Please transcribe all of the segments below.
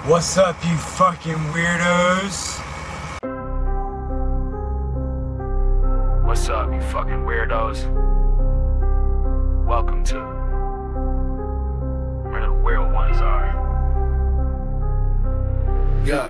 What's up, you fucking weirdos? What's up, you fucking weirdos? Welcome to where the weird ones are. Yeah.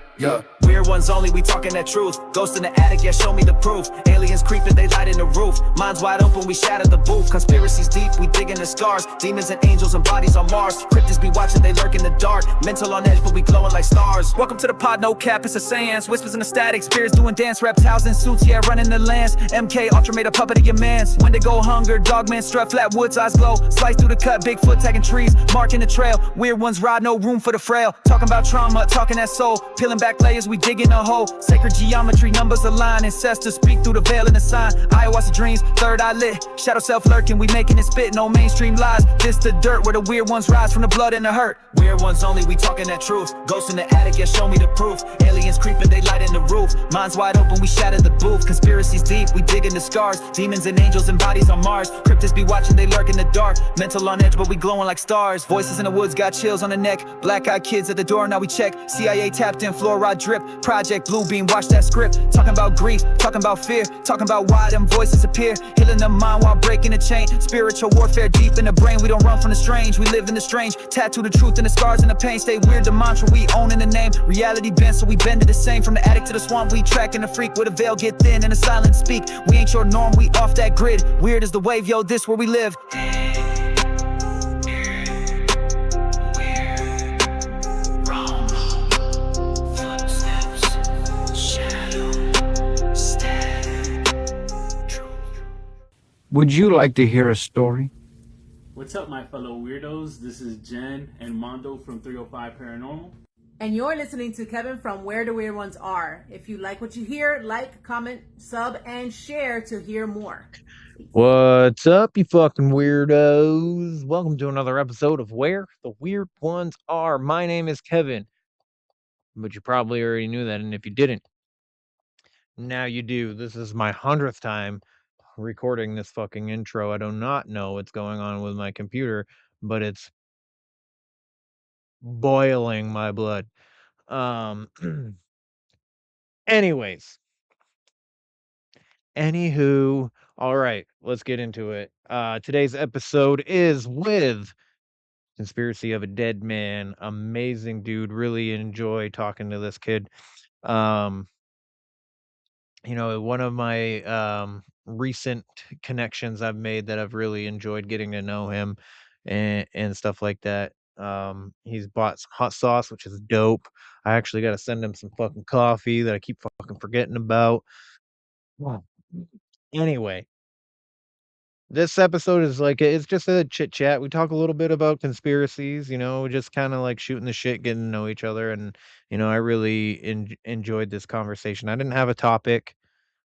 Weird ones only, we talking that truth. Ghost in the attic, yeah, show me the proof. Aliens creeping, they light in the roof. Minds wide open, we shatter the booth. Conspiracies deep, we dig in the scars. Demons and angels and bodies on Mars. Cryptids be watching, they lurk in the dark. Mental on edge, but we glowing like stars. Welcome to the pod, no cap, it's a seance. Whispers in the static, spirits doing dance. Reptiles in suits, yeah, running the lands. MK Ultra made a puppet of your mans. Wendigo hunger, dogman strut, flat woods, eyes glow. Slice through the cut, Bigfoot tagging trees. Marking the trail, weird ones ride, no room for the frail. Talking about trauma, talking that soul. Peeling back layers, we digging a hole. Sacred geometry, numbers align. Ancestors speak through the veil and the sign. Ayahuasca dreams, third eye lit. Shadow self lurking, we making it spit. No mainstream lies. This the dirt where the weird ones rise from the blood and the hurt. Weird ones only, we talking that truth. Ghosts in the attic, yeah, show me the proof. Aliens creeping, they light in the roof. Minds wide open, we shatter the booth. Conspiracies deep, we dig in the scars. Demons and angels and bodies on Mars. Cryptids be watching, they lurk in the dark. Mental on edge, but we glowing like stars. Voices in the woods got chills on the neck. Black-eyed kids at the door, now we check. CIA tapped in, fluoride drip. Project Bluebeam, watch that script. Talking about grief, talking about fear. Talking about why them voices appear. Healing the mind while breaking the chain. Spiritual warfare deep in the brain. We don't run from the strange, we live in the strange. Tattoo the truth in the scars and the pain. Stay weird, the mantra we own in the name. Reality bent, so we bend to the same. From the attic to the swamp, we tracking the freak. Where the veil get thin and the silence speak. We ain't your norm, we off that grid. Weird as the wave, yo, this where we live. Would you like to hear a story? What's up, my fellow weirdos? This is Jen and Mondo from 305 Paranormal. And you're listening to Kevin from Where the Weird Ones Are. If you like what you hear, like, comment, sub, and share to hear more. What's up, you fucking weirdos? Welcome to another episode of Where the Weird Ones Are. My name is Kevin, but you probably already knew that, and if you didn't, now you do. This is my 100th time recording this fucking intro. I do not know what's going on with my computer, but it's boiling my blood. Anyways, anywho, all right, let's get into it. Today's episode is with Conspiracy of a Deadman. Amazing dude. Really enjoy talking to this kid. One of my recent connections I've made that I've really enjoyed getting to know him and stuff like that. He's bought some hot sauce, which is dope. I actually got to send him some fucking coffee that I keep fucking forgetting about. Wow. Anyway, this episode is it's just a chit chat. We talk a little bit about conspiracies, just kind of like shooting the shit, getting to know each other. And, I really enjoyed this conversation. I didn't have a topic,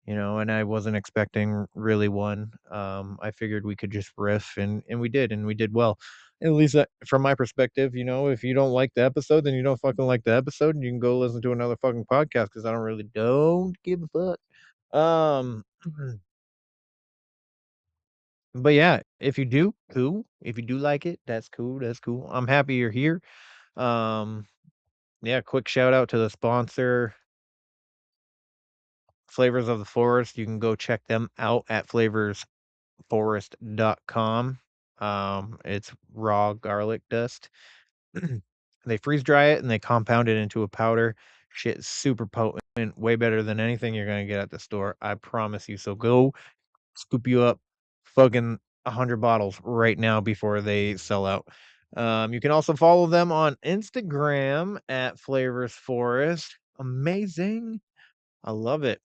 and I wasn't expecting really one. I figured we could just riff and we did well. At least from my perspective, if you don't like the episode, then you don't fucking like the episode and you can go listen to another fucking podcast because I don't give a fuck. But yeah, if you do, cool. If you do like it, that's cool. That's cool. I'm happy you're here. Um, yeah, quick shout out to the sponsor, Flavors of the Forest. You can go check them out at flavorsforest.com. It's raw garlic dust. They freeze dry it and they compound it into a powder. Shit's super potent, way better than anything you're gonna get at the store. I promise you. So go scoop you up fucking 100 bottles right now before they sell out. You can also follow them on Instagram at Flavors Forest. Amazing. I love it.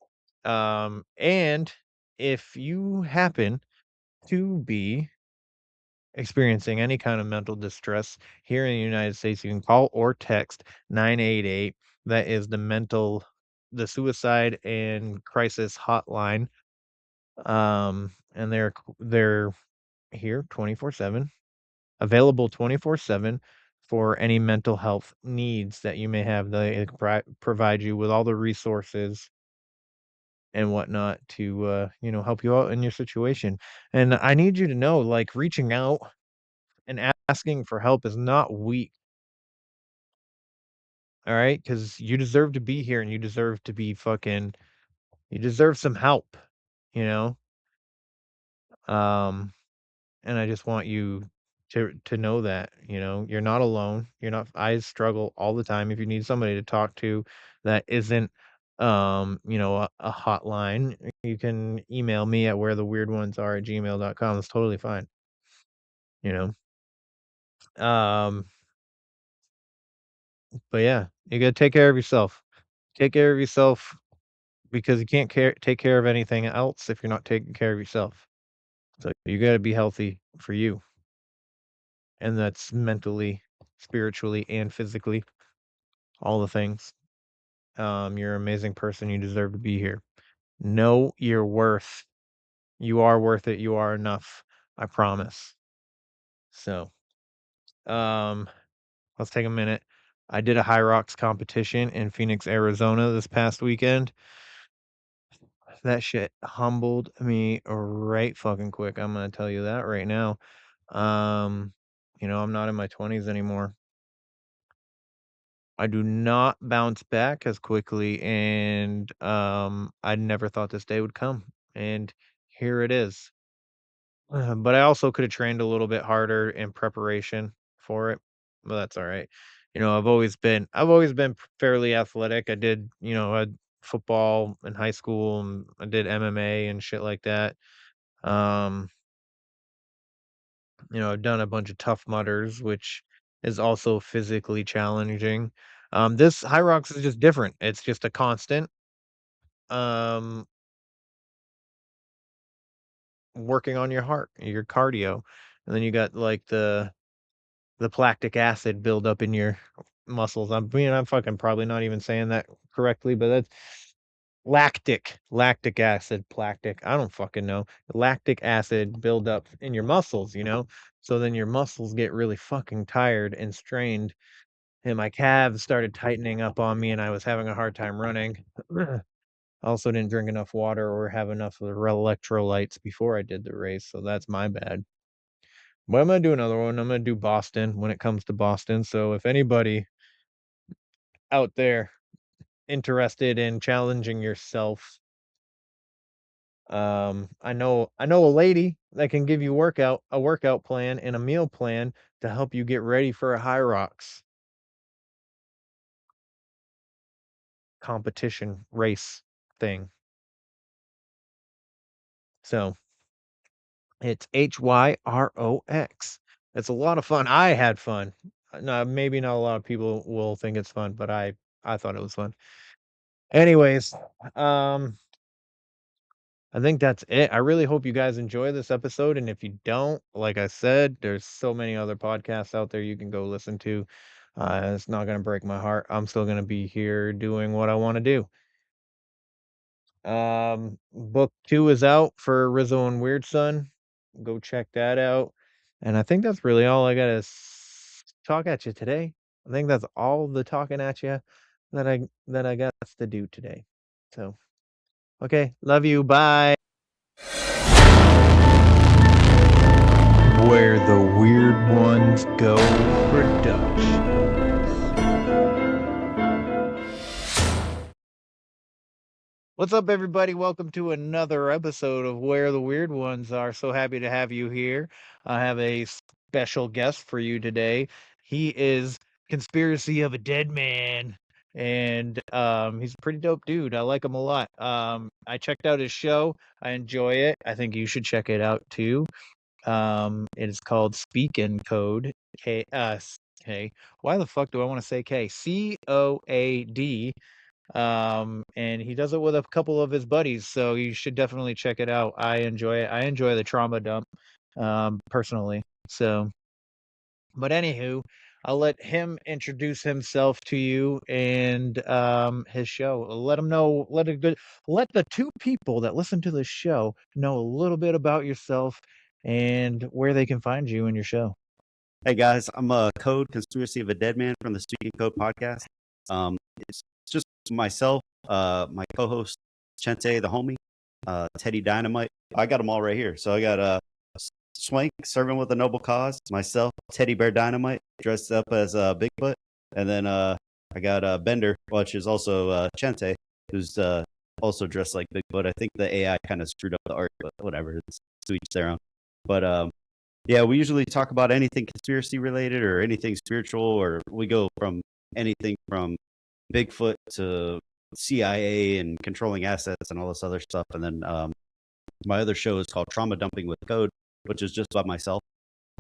And if you happen to be experiencing any kind of mental distress here in the United States, you can call or text 988. That is the suicide and crisis hotline. And they're here 24/7, available 24/7 for any mental health needs that you may have. They provide you with all the resources and whatnot to help you out in your situation. And I need you to know, like, reaching out and asking for help is not weak. All right, because you deserve to be here and you deserve to be you deserve some help, you know? Um, and I just want you to know that, you're not alone. I struggle all the time. If you need somebody to talk to that isn't a hotline, you can email me at wheretheweirdonesare@gmail.com. It's totally fine, you know. Um, but yeah, you gotta take care of yourself. Take care of yourself because you can't take care of anything else if you're not taking care of yourself. So you gotta be healthy for you. And that's mentally, spiritually, and physically, all the things. You're an amazing person. You deserve to be here. Know your worth. You are worth it. You are enough. I promise. So, um, let's take a minute. I did a High Rocks competition in Phoenix, Arizona this past weekend. That shit humbled me right fucking quick. I'm gonna tell you that right now. Um, I'm not in my 20s anymore. I do not bounce back as quickly, and I never thought this day would come, and here it is. But I also could have trained a little bit harder in preparation for it, but that's all right. I've always been fairly athletic. I did, I had football in high school, and I did MMA and shit like that. Um, I've done a bunch of Tough Mudders, which is also physically challenging. This High Rocks is just different. It's just a constant um working on your heart, your cardio. And then you got like the lactic acid build up in your muscles. I'm fucking probably not even saying that correctly, but that's lactic acid, lactic. I don't fucking know. Lactic acid build up in your muscles. So then your muscles get really fucking tired and strained, and my calves started tightening up on me, and I was having a hard time running. I also didn't drink enough water or have enough of the electrolytes before I did the race, so that's my bad. But I'm gonna do another one. I'm gonna do Boston when it comes to Boston. So if anybody out there interested in challenging yourself, I know a lady that can give you a workout plan and a meal plan to help you get ready for a High Rocks competition race thing. So it's HYROX. It's a lot of fun. I had fun. No, maybe not a lot of people will think it's fun, but I thought it was fun. Anyways, I think that's it. I really hope you guys enjoy this episode, and if you don't, like I said, there's so many other podcasts out there you can go listen to. It's not gonna break my heart. I'm still gonna be here doing what I want to do. Book 2 is out for Rizzo and Weird Son. Go check that out. And I think that's really all I gotta talk at you today. I think that's all the talking at you that I got to do today. So, okay, love you. Bye. Where the weird ones go production. What's up, everybody? Welcome to another episode of Where the Weird Ones Are. So happy to have you here. I have a special guest for you today. He is Conspiracy of a Deadman, and he's a pretty dope dude. I like him a lot. I checked out his show. I enjoy it. I think you should check it out too. It is called SpeakinCOAD. K. Why the fuck do I want to say K? COAD. And he does it with a couple of his buddies, so you should definitely check it out. I enjoy it. I enjoy the trauma dump, personally. So, but anywho, I'll let him introduce himself to you and his show. Let him know. Let the two people that listen to this show know a little bit about yourself and where they can find you in your show. Hey guys, I'm a Code Conspiracy of a Deadman from the SpeakinCOAD podcast. It's just myself, my co-host Chente the homie, Teddy Dynamite. I got them all right here. So I got Swank serving with a noble cause, myself, Teddy Bear Dynamite, dressed up as Bigfoot, and then I got Bender, which is also Chente, who's also dressed like Bigfoot. I think the AI kind of screwed up the art, but whatever. It's to each their own. But yeah, we usually talk about anything conspiracy related or anything spiritual, or we go from anything from Bigfoot to CIA and controlling assets and all this other stuff. And then my other show is called Trauma Dumping with Code, which is just by myself.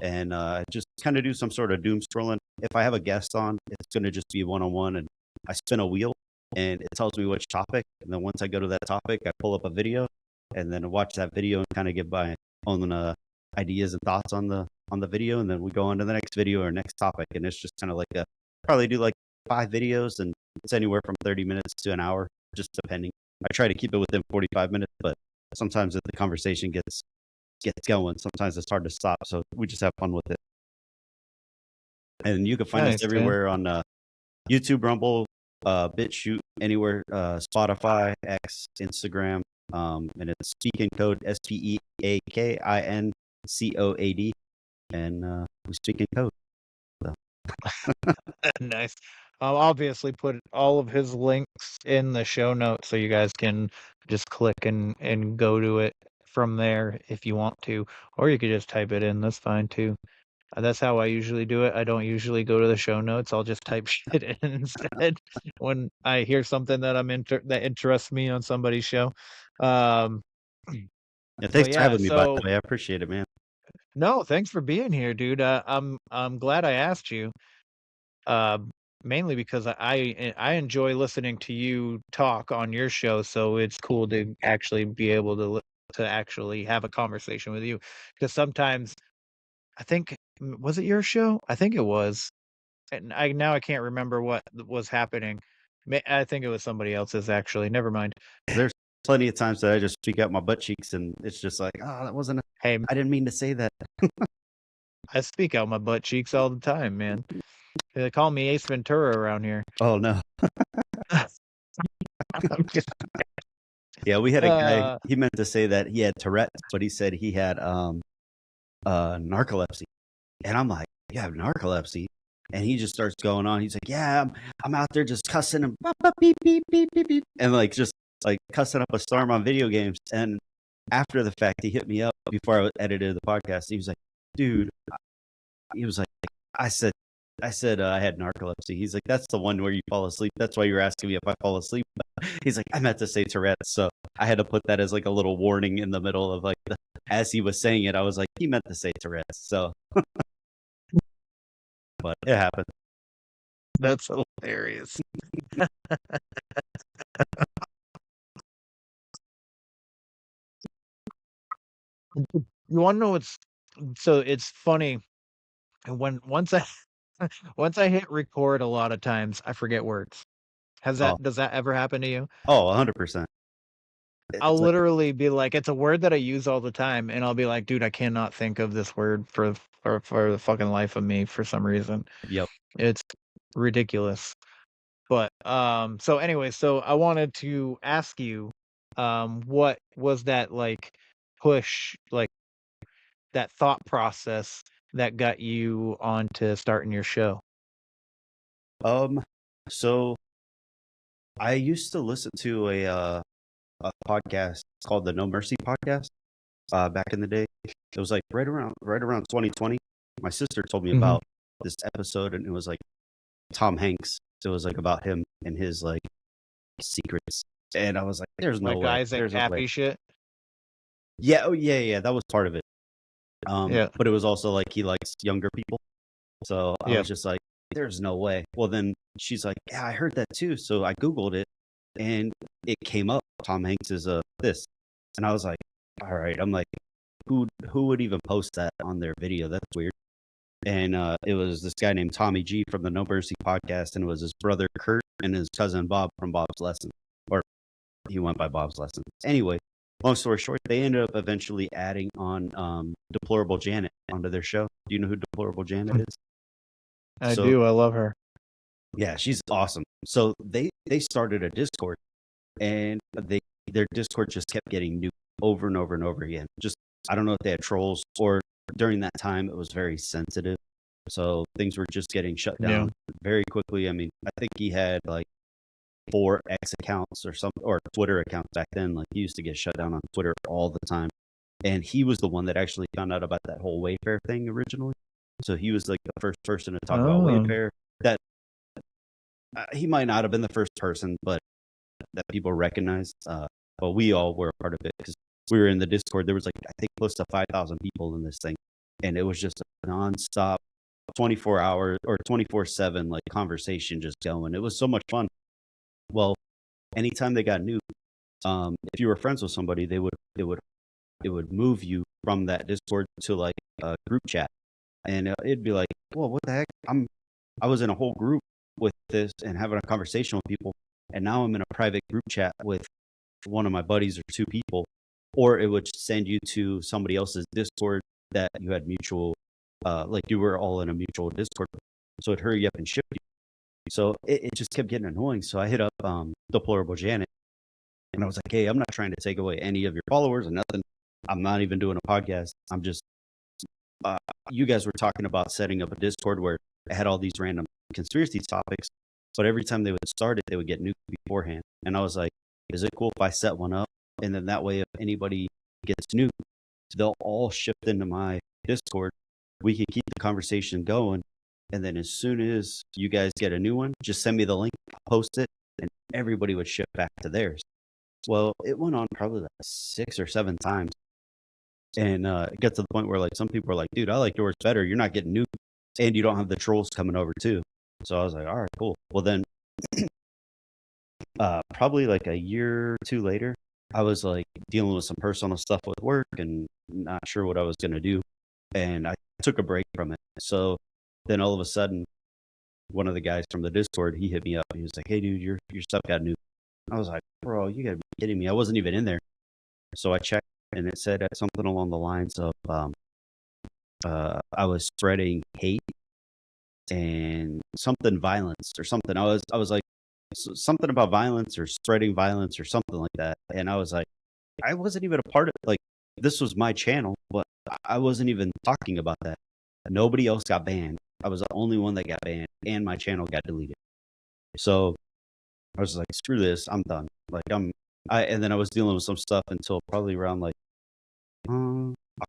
And just kind of do some sort of doom scrolling. If I have a guest on, it's going to just be one-on-one, and I spin a wheel and it tells me which topic. And then once I go to that topic, I pull up a video and then watch that video and kind of give my own ideas and thoughts on the video. And then we go on to the next video or next topic. And it's just kind of like probably do like 5 videos, and it's anywhere from 30 minutes to an hour, just depending. I try to keep it within 45 minutes, but sometimes if the conversation gets going, sometimes it's hard to stop. So we just have fun with it. And you can find us everywhere on YouTube, Rumble, BitChute, anywhere, Spotify, X, Instagram, and it's SpeakinCOAD, SpeakinCOAD, and we speak in code. So. Nice. I'll obviously put all of his links in the show notes so you guys can just click and go to it from there if you want to, or you could just type it in. That's fine too. That's how I usually do it. I don't usually go to the show notes. I'll just type shit in instead when I hear something that that interests me on somebody's show. Yeah, thanks for having me, by the way. I appreciate it, man. No, thanks for being here, dude. I'm glad I asked you. Mainly because I enjoy listening to you talk on your show, so it's cool to actually be able to actually have a conversation with you. Because sometimes I think, was it your show? I think it was. And I can't remember what was happening. I think it was somebody else's, actually. Never mind. There's plenty of times that I just speak out my butt cheeks, and it's just like, oh, that wasn't. Hey, I didn't mean to say that. I speak out my butt cheeks all the time, man. They call me Ace Ventura around here. Oh no. Yeah, we had a guy. He meant to say that he had Tourette's, but he said he had narcolepsy, and I'm like, you have narcolepsy? And he just starts going on. He's like, yeah, I'm out there just cussing and beep, beep, beep, beep, beep, and like just like cussing up a storm on video games. And after the fact, he hit me up before I edited the podcast. He was like, dude, he was like, I said I had narcolepsy. He's like, that's the one where you fall asleep. That's why you're asking me if I fall asleep. He's like, I meant to say Tourette's. So I had to put that as like a little warning in the middle of like, as he was saying it, I was like, he meant to say Tourette's. So, but it happened. That's hilarious. You want to know what's so it's funny once I hit record, a lot of times I forget words. Does that ever happen to you? Oh, 100%. I'll literally be like, it's a word that I use all the time, and I'll be like, dude, I cannot think of this word for the fucking life of me for some reason. Yep. It's ridiculous. But so anyway, so I wanted to ask you, what was that like push, like that thought process that got you onto starting your show? So I used to listen to a podcast called the No Mercy podcast back in the day. It was like right around 2020. My sister told me about this episode, and it was like Tom Hanks. So it was like about him and his like secrets. And I was like, there's no way. Guys that happy shit. Yeah, oh yeah, that was part of it. But it was also like he likes younger people. So I was just like, there's no way. Well, then she's like, yeah, I heard that too. So I Googled it, and it came up. Tom Hanks is this. And I was like, all right. I'm like, who would even post that on their video? That's weird. And it was this guy named Tommy G from the No Mercy podcast, and it was his brother Kurt and his cousin Bob from Bob's Lesson, or he went by Bob's Lesson. Anyway, long story short, they ended up eventually adding on Deplorable Janet onto their show. Do you know who Deplorable Janet is? I do. I love her. Yeah, she's awesome. So they started a Discord, and their Discord just kept getting nuked over and over and over again. Just, I don't know if they had trolls, or during that time it was very sensitive So things were just getting shut Yeah. down very quickly. I mean, I think he had like 4 X accounts or something, or Twitter accounts back then. Like he used to get shut down on Twitter all the time. And he was the one that actually found out about that whole Wayfair thing originally. So he was like the first person to talk about Oh. Wayfair. That he might not have been the first person, but that people recognized. But we all were a part of it because we were in the Discord. There was like, I think, close to 5,000 people in this thing, and it was just a nonstop 24-hour or 24/7 like conversation just going. It was so much fun. Well, anytime they got nuked, if you were friends with somebody, it would move you from that Discord to like a group chat, and it'd be like, well, what the heck? I was in a whole group with this and having a conversation with people, and now I'm in a private group chat with one of my buddies or 2 people, or it would send you to somebody else's Discord that you had mutual, like you were all in a mutual Discord, so it'd hurry up and ship you. So it just kept getting annoying. So I hit up Deplorable Janet, and I was like, hey, I'm not trying to take away any of your followers or nothing. I'm not even doing a podcast. I'm just, you guys were talking about setting up a Discord where it had all these random conspiracy topics, but every time they would start it, they would get nuked beforehand. And I was like, is it cool if I set one up? And then that way, if anybody gets nuked, they'll all shift into my Discord. We can keep the conversation going. And then as soon as you guys get a new one, just send me the link, I'll post it, and everybody would shift back to theirs. Well, it went on probably like 6 or 7 times. And it got to the point where like some people were like, dude, I like yours better. You're not getting nuked, and you don't have the trolls coming over too. So I was like, all right, cool. Well, then probably like a year or 2 later, I was like dealing with some personal stuff with work and not sure what I was going to do. And I took a break from it. So then all of a sudden, one of the guys from the Discord, he hit me up. He was like, hey, dude, your stuff got nuked. I was like, bro, you got to be kidding me. I wasn't even in there. So I checked, and it said something along the lines of I was spreading hate and something violence or something. I was like, something about violence or spreading violence or something like that. And I was like, I wasn't even a part of like, this was my channel, but I wasn't even talking about that. Nobody else got banned. I was the only one that got banned, and my channel got deleted. So I was like, screw this, I'm done. Like and then I was dealing with some stuff until probably around like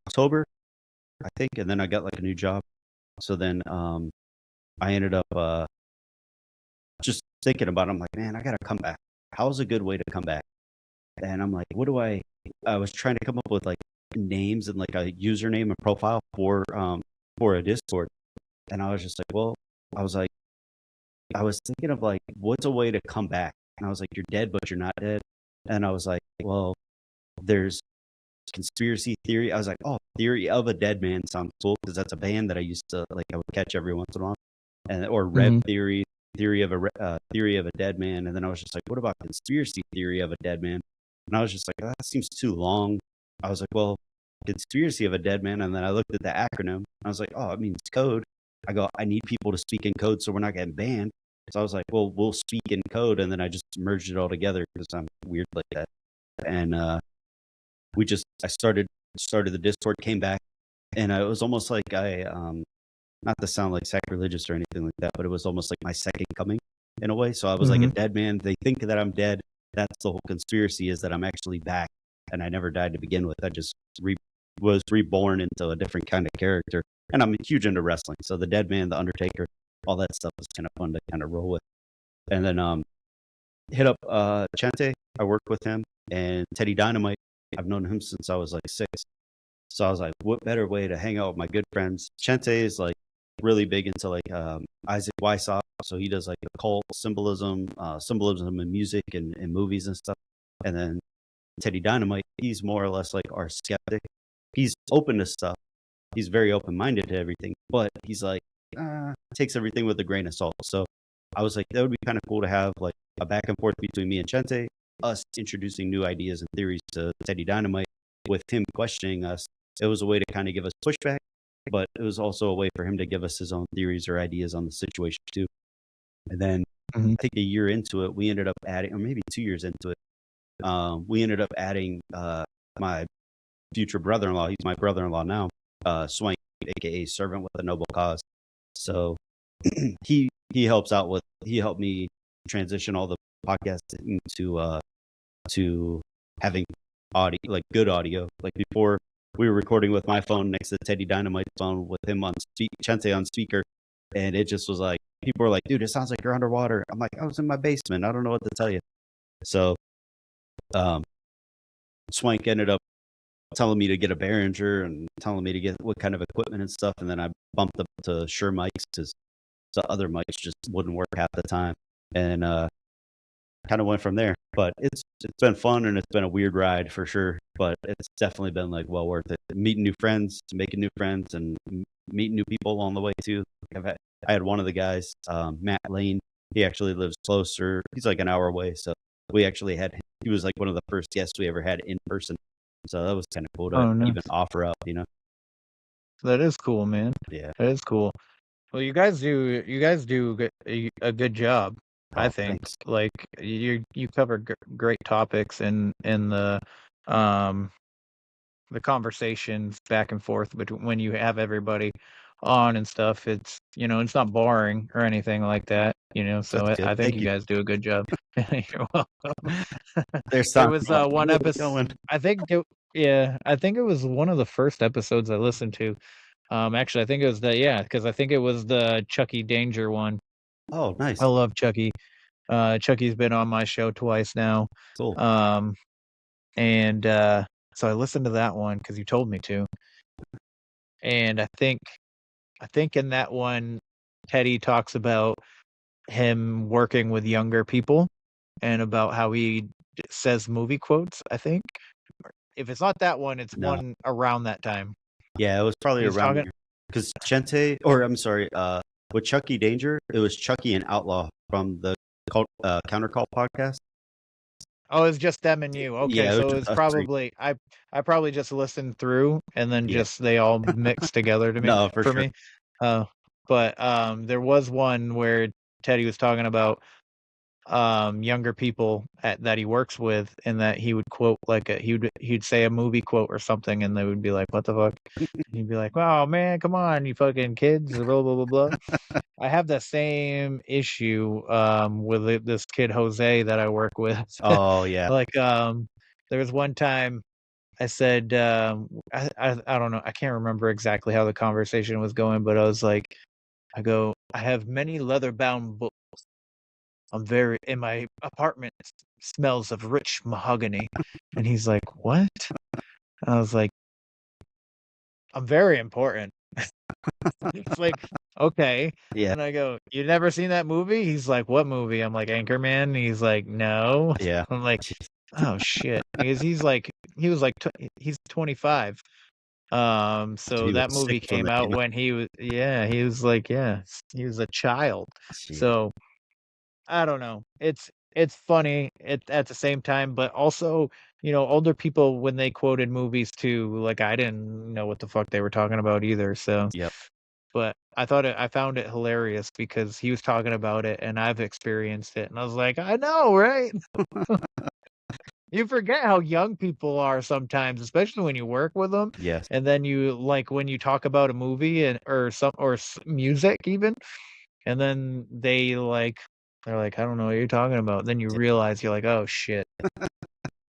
October, I think, and then I got like a new job. So then I ended up just thinking about it. I'm like, man, I gotta come back. How's a good way to come back? And I'm like, I was trying to come up with like names and like a username and profile for a Discord. And I was just like, well, I was thinking of like, what's a way to come back? And I was like, you're dead, but you're not dead. And I was like, well, there's conspiracy theory. I was like, oh, Theory of a Deadman sounds cool because that's a band that I used to like. I would catch every once in a while, or Rev Theory, Theory of a Deadman. And then I was just like, what about Conspiracy Theory of a Deadman? And I was just like, oh, that seems too long. I was like, well, Conspiracy of a Deadman. And then I looked at the acronym. And I was like, oh, it means code. I go, I need people to speak in code so we're not getting banned. So I was like, well, we'll speak in code. And then I just merged it all together because I'm weird like that. And I started the Discord, came back, and it was almost like not to sound like sacrilegious or anything like that, but it was almost like my second coming in a way. So I was like a dead man. They think that I'm dead. That's the whole conspiracy, is that I'm actually back, and I never died to begin with. I just was reborn into a different kind of character. And I'm huge into wrestling, so the Dead Man, the Undertaker, all that stuff was kind of fun to kind of roll with. And then hit up Chente. I worked with him, and Teddy Dynamite. I've known him since I was like 6. So I was like, what better way to hang out with my good friends? Chente is like really big into like Isaac Weishaupt. So he does like occult symbolism in music and movies and stuff. And then Teddy Dynamite, he's more or less like our skeptic. He's open to stuff. He's very open-minded to everything, but he's like, takes everything with a grain of salt. So I was like, that would be kind of cool to have like a back and forth between me and Chente, us introducing new ideas and theories to Teddy Dynamite with him questioning us. It was a way to kind of give us pushback, but it was also a way for him to give us his own theories or ideas on the situation too. And then I think a year into it, we ended up adding, or maybe 2 years into it, we ended up adding my future brother-in-law. He's my brother-in-law now, Swank, aka Servant with a Noble Cause. So he helps out with he helped me transition all the podcasts into to having audio, like good audio. Like before, we were recording with my phone next to Teddy Dynamite's phone with him on Chente on speaker, and it just was like people were like, "Dude, it sounds like you're underwater." I'm like, "I was in my basement. I don't know what to tell you." So, Swank ended up telling me to get a Behringer and telling me to get what kind of equipment and stuff, and then I bumped up to Shure mics because the other mics just wouldn't work half the time, and kind of went from there. But it's been fun and it's been a weird ride for sure. But it's definitely been like well worth it. Meeting new friends, making new friends, and meeting new people along the way too. I had one of the guys, Matt Lane. He actually lives closer. He's like an hour away, so we actually had. He was like one of the first guests we ever had in person. So that was kind of cool to Oh, nice. even offer up, you know. That is cool, man. Yeah. That is cool. Well, you guys do a good job, I Oh, think. thanks. Like you cover great topics in the conversations back and forth between when you have everybody on and stuff. It's it's not boring or anything like that. So That's good. I think Thank you you. guys do a good job. You're welcome. There's There time. was I'm like, one "Where we episode. going?" I think it was one of the first episodes I listened to. Actually, I think it was because I think it was the Chucky Danger one. Oh, nice. I love Chucky. Chucky's been on my show twice now. Cool. And so I listened to that one because you told me to. And I think in that one, Teddy talks about him working with younger people and about how he says movie quotes, I think. If it's not that one, it's No. one around that time. Yeah, it was probably He's around talking. there. Because Chente, or I'm sorry, with Chucky Danger, it was Chucky and Outlaw from the Counter Call podcast. Oh, it's just them and you. Okay, Yeah, it was so just it's us three. probably I probably just listened through and then Yeah. just they all mixed together to me No, for for sure. me. But there was one where Teddy was talking about younger people that he works with and that he would quote like he'd say a movie quote or something and they would be like, "What the fuck?" And he'd be like, "Oh man, come on, you fucking kids," blah blah blah blah. I have the same issue with this kid Jose that I work with. Oh, yeah. Like there was one time I said I don't know, I can't remember exactly how the conversation was going, but I was like, I have many leather bound books. My apartment smells of rich mahogany. And he's like, "What?" I was like, "I'm very important." It's like, "Okay." Yeah. And I go, "You never seen that movie?" He's like, "What movie?" I'm like, "Anchorman." And he's like, "No." Yeah. I'm like, Jeez. "Oh shit." Because he's 25. So He was that movie 6 when came that out came out. when he was like, he was a child. Jeez. So I don't know. It's funny at the same time, but also, older people when they quoted movies too, like I didn't know what the fuck they were talking about either. So, Yep. but I found it hilarious because he was talking about it and I've experienced it, and I was like, I know, right? You forget how young people are sometimes, especially when you work with them, Yes. and then you like when you talk about a movie or music even, and then they're like, "I don't know what you're talking about." Then you realize you're like, "Oh shit."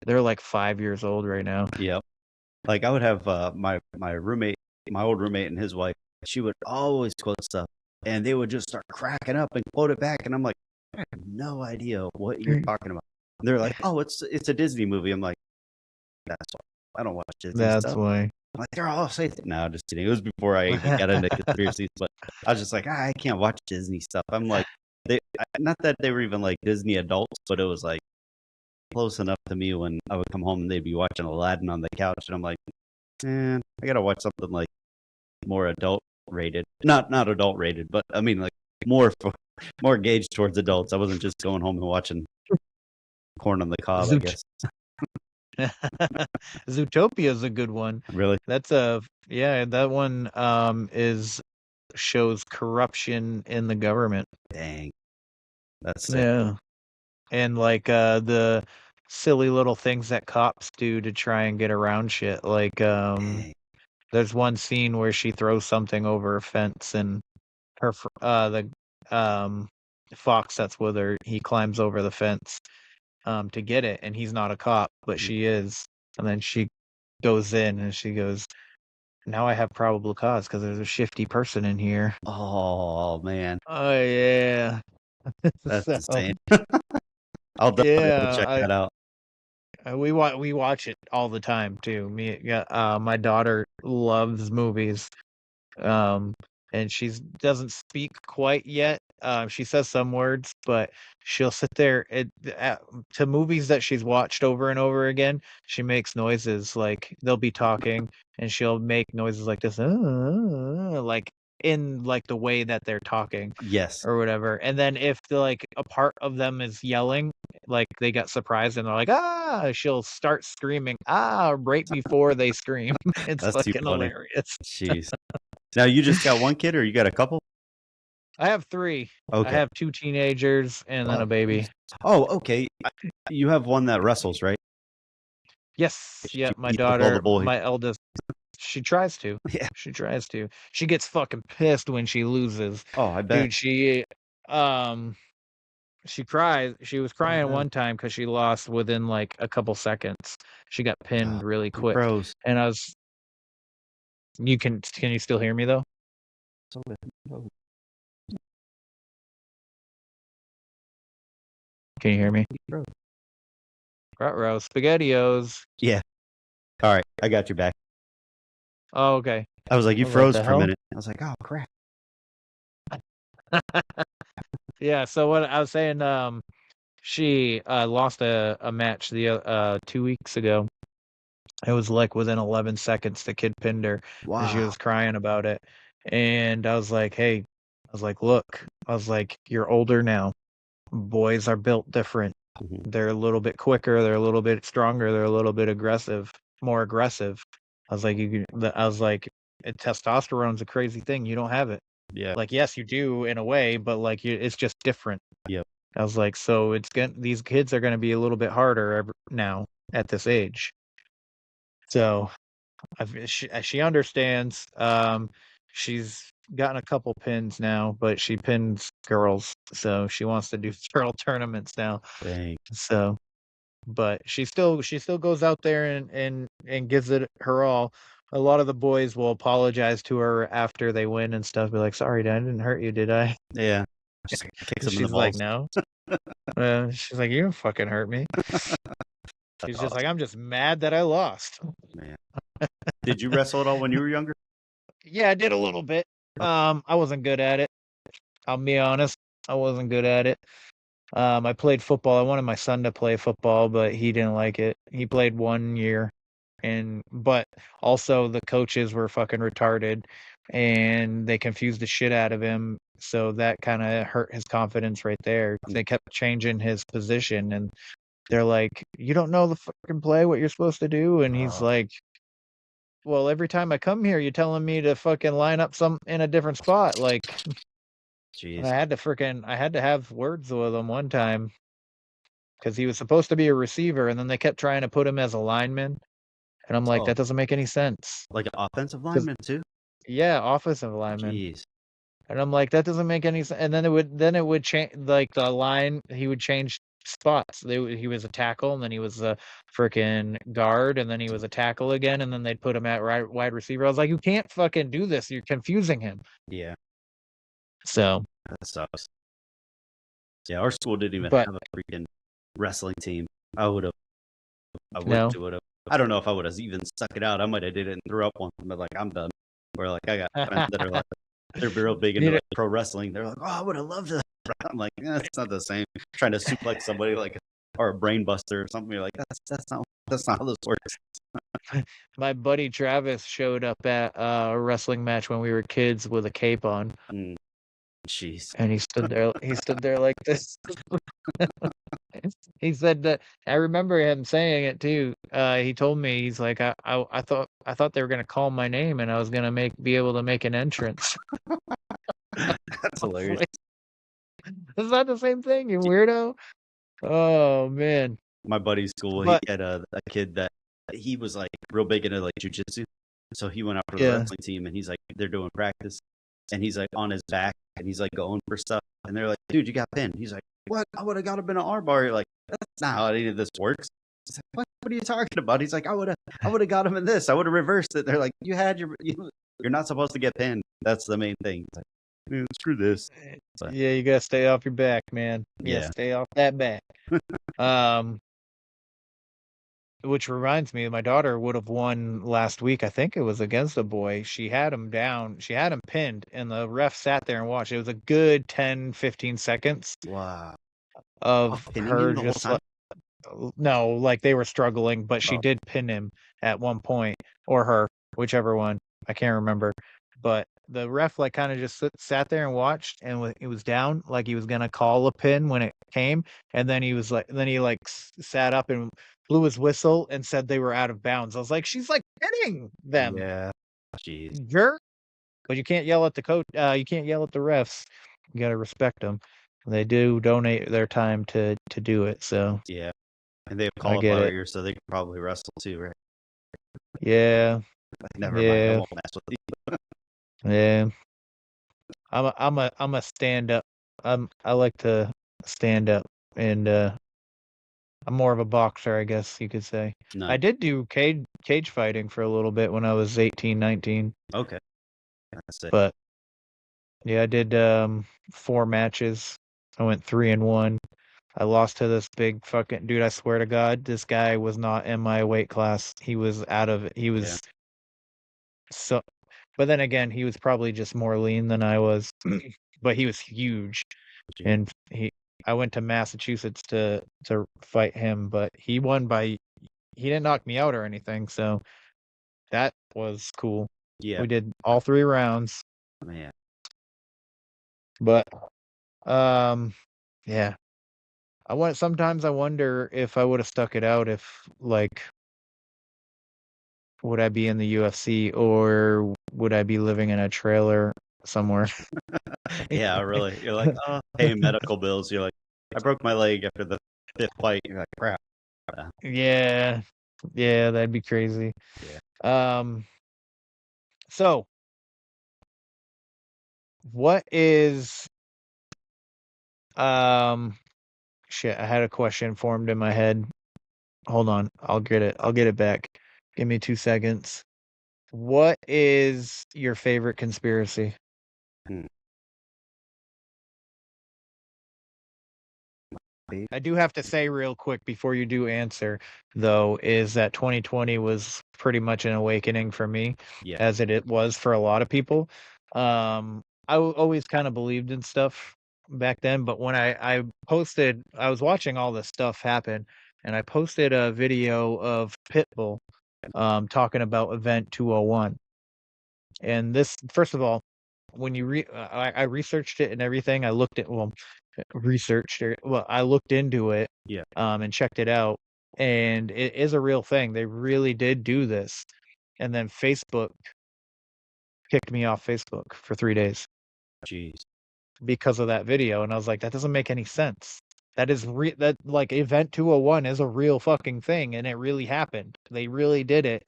They're like 5 years old right now. Yep. Like I would have my roommate, my old roommate and his wife, she would always quote stuff and they would just start cracking up and quote it back. And I'm like, I have no idea what you're talking about. And they're like, "Oh, it's a Disney movie." I'm like, "That's why I don't watch Disney That's stuff." why. I'm like, "They're all say no, just kidding." It was before I even got into conspiracies, but I was just like, I can't watch Disney stuff. I'm like, not that they were even like Disney adults, but it was like close enough to me when I would come home and they'd be watching Aladdin on the couch, and I'm like, man, I gotta watch something like more adult rated, not adult rated, but I mean like more gauged towards adults. I wasn't just going home and watching Corn on the Cob, I Zoot guess. Zootopia's a good one. Really? That's that one is shows corruption in the government. Dang, that's sick. Yeah. And like the silly little things that cops do to try and get around shit. Like Dang. there's one scene where she throws something over a fence and the fox that's with her, he climbs over the fence to get it, and he's not a cop, but she is. And then she goes in and she goes, now I have probable cause because there's a shifty person in here. Oh man, Oh yeah. that's So insane. I'll definitely have to check that out. we watch it all the time too. My daughter loves movies. Um, and she doesn't speak quite yet. She says some words, but she'll sit there to movies that she's watched over and over again. She makes noises like they'll be talking, and she'll make noises like this, like in like the way that they're talking Yes, or whatever. And then if like a part of them is yelling, like they got surprised and they're like, ah, she'll start screaming, ah, right before they scream. It's that's too fucking funny. hilarious. Jeez. Now you just got one kid, or you got a couple? I have 3. I Okay. have 2 teenagers and then Oh, a baby. Oh, okay. You have one that wrestles, right? Yes, She yeah, my beats up all the daughter, boys. my eldest, she tries to. Yeah. She tries to. She gets fucking pissed when she loses. Oh, I bet. Dude, she cries. She was crying one time because she lost within like a couple seconds. She got pinned really quick. Bros. And can you still hear me though? Can you hear me? Ruh-roh, SpaghettiOs. Yeah. All right, I got you back. Oh, okay. I was like, you I was like, froze the for a hell? minute. I was like, oh crap. Yeah, so what I was saying, she lost a match 2 weeks ago. It was like within 11 seconds the kid pinned her, and she Wow. was crying about it. And I was like, hey, I was like, look, I was like, you're older now. Boys are built different. Mhm. They're a little bit quicker, they're a little bit stronger, they're a little bit more aggressive. I was like, testosterone's a crazy thing. You don't have it. Yeah. Like, yes, you do in a way, but like it's just different. Yep. I was like, so these kids are going to be a little bit harder now at this age. So she understands. She's gotten a couple pins now, but she pins girls, so she wants to do girl tournaments now. Dang. So, but she still goes out there and gives it her all. A lot of the boys will apologize to her after they win and stuff. Be like, "Sorry, Dad, I didn't hurt you, did I?" Yeah. Just kick some in the She's like, balls. "No." She's like, "You didn't fucking hurt me." She's just like, "I'm just mad that I lost." Man. Did you wrestle at all when you were younger? Yeah, I did a little bit. I wasn't good at it. I'll be honest. I wasn't good at it. I played football. I wanted my son to play football, but he didn't like it. He played 1 year, but also the coaches were fucking retarded, and they confused the shit out of him. So that kind of hurt his confidence right there. They kept changing his position, and they're like, "You don't know the fucking play, what you're supposed to do," and he's like, well, every time I come here, you're telling me to fucking line up in a different spot. Like, and Jeez. I had to have words with him one time because he was supposed to be a receiver, and then they kept trying to put him as a lineman, and I'm like, Oh, that doesn't make any sense. like an offensive 'Cause, lineman too? yeah, offensive lineman, Jeez. and I'm like, that doesn't make any sense. And then it would change, like the line, he would change spots. He was a tackle, and then he was a freaking guard, and then he was a tackle again, and then they'd put him at wide receiver. I was like, you can't fucking do this. You're confusing him. Yeah. So, That sucks. Yeah, our school didn't even but have a freaking wrestling team. I wish no, it would have. I don't know if I would have even stuck it out. I might have did it and threw up one, but like I'm done. Where like I got friends that are like they're real big into like pro wrestling. They're like, oh, I would have loved to. I'm like, it's not the same. Trying to suplex somebody like or a brain buster or something. You're like, that's not how this works. my buddy Travis showed up at a wrestling match when we were kids with a cape on, Jeez. and he stood there. He stood there like this. He said that I remember him saying it too. He told me he's like I thought they were gonna call my name and I was gonna be able to make an entrance. That's hilarious. Is that the same thing, you weirdo? Oh man. My buddy's school, But he had a kid that he was like real big into like jujitsu. So he went out for the yeah, wrestling team and he's like, they're doing practice and he's like on his back and he's like going for stuff, and they're like, "Dude, you got pinned." He's like, "What? I would have got him in an armbar." You're like, "That's not how any of this works." He's like, "What are you talking about?" He's like, "I would have got him in this. I would have reversed it." They're like, "You're not supposed to get pinned. That's the main thing." It's like, screw this. But, Yeah, you gotta stay off your back, man. You Yeah. gotta stay off that back. Um, which reminds me, my daughter would have won last week. I think it was against a boy. She had him down. She had him pinned, and the ref sat there and watched. It was a good 10, 15 seconds wow. of Pinning her him the whole just time? no, like they were struggling, but she Oh. did pin him at one point, or her, whichever one. I can't remember. But the ref like kind of just sat there and watched, and it was down, like he was gonna call a pin when it came, and then he sat up and blew his whistle and said they were out of bounds. I was like, she's like pinning them, Yeah. Jeez. jerk. But you can't yell at the coach. You can't yell at the refs. You gotta respect them. They do donate their time to do it. So Yeah. And they have I get it. cauliflower ears, so they can probably wrestle too, right? Yeah, Never mind. I yeah, won't mess with you. yeah. I'm a stand up. I like to stand up, and I'm more of a boxer, I guess you could say. No. I did do cage fighting for a little bit when I was 18, 19. Okay. That's it. But yeah, I did 4 matches. I went 3-1. I lost to this big fucking dude. I swear to God, this guy was not in my weight class. He was out of it. He was Yeah. so. But then again, he was probably just more lean than I was. But he was huge, Jeez. and I went to Massachusetts to fight him, but he won by. He didn't knock me out or anything, so that was cool. Yeah. We did all 3 rounds, Man. but yeah. Sometimes I wonder if I would have stuck it out, if like would I be in the UFC, or would I be living in a trailer somewhere? Yeah, really. You're like, oh, paying medical bills. You're like, I broke my leg after the 5th fight. You're like, crap. Yeah. Yeah, that'd be crazy. Yeah. So what is shit, I had a question formed in my head. Hold on, I'll get it back. Give me 2 seconds. What is your favorite conspiracy? Hmm. I do have to say real quick before you do answer, though, is that 2020 was pretty much an awakening for me, Yeah. as it was for a lot of people. Always kind of believed in stuff back then, but when I posted, I was watching all this stuff happen, and I posted a video of Pitbull talking about Event 201. And this, first of all, when I researched it and everything, I looked at, well, I looked into it, Yeah. and checked it out, and it is a real thing. They really did do this. And then Facebook kicked me off Facebook for 3 days Jeez. because of that video, and I was like, that doesn't make any sense. That is that like Event 201 is a real fucking thing, and it really happened. They really did it.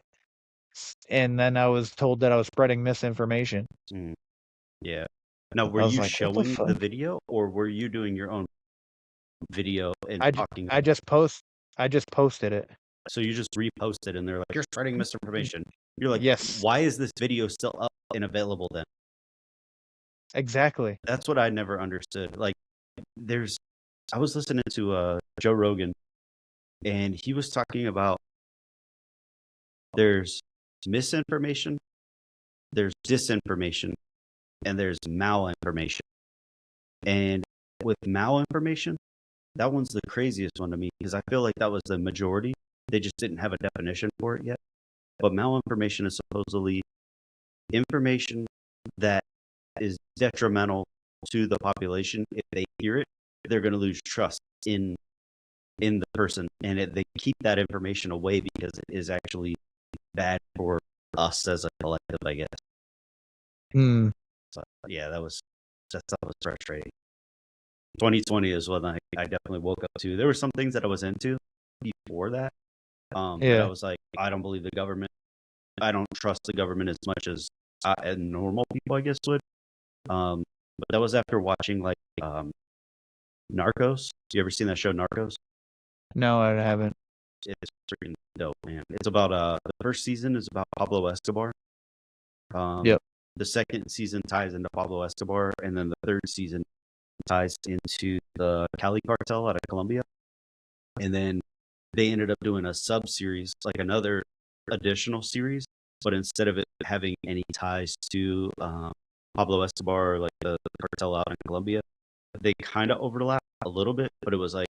And then I was told that I was spreading misinformation. Mm. Yeah. Now, were I was you like, what the showing the fuck? video, or were you doing your own video and talking? I just posted it. So you just reposted, and they're like, "You're spreading misinformation." You're like, Yes. "Why is this video still up and available then?" Exactly. That's what I never understood. Like, I was listening to Joe Rogan, and he was talking about there's misinformation, there's disinformation, and there's malinformation. And with malinformation, that one's the craziest one to me, because I feel like that was the majority. They just didn't have a definition for it yet. But malinformation is supposedly information that is detrimental to the population. If they hear it, they're going to lose trust in the person, and they keep that information away because it is actually bad for us as a collective, I guess. So, yeah, that stuff was frustrating. 2020 is when I definitely woke up to. There were some things that I was into before that. That I was like, I don't believe the government. I don't trust the government as much as normal people, I guess, would. But that was after watching like Narcos. You ever seen that show Narcos? No, I haven't. It's freaking dope, man. It's about the first season is about Pablo Escobar. Yep. The second season ties into Pablo Escobar, and then the third season ties into the Cali cartel out of Colombia. And then they ended up doing a sub series, like another additional series, but instead of it having any ties to Pablo Escobar or like the cartel out in Colombia, they kind of overlap a little bit. But it was like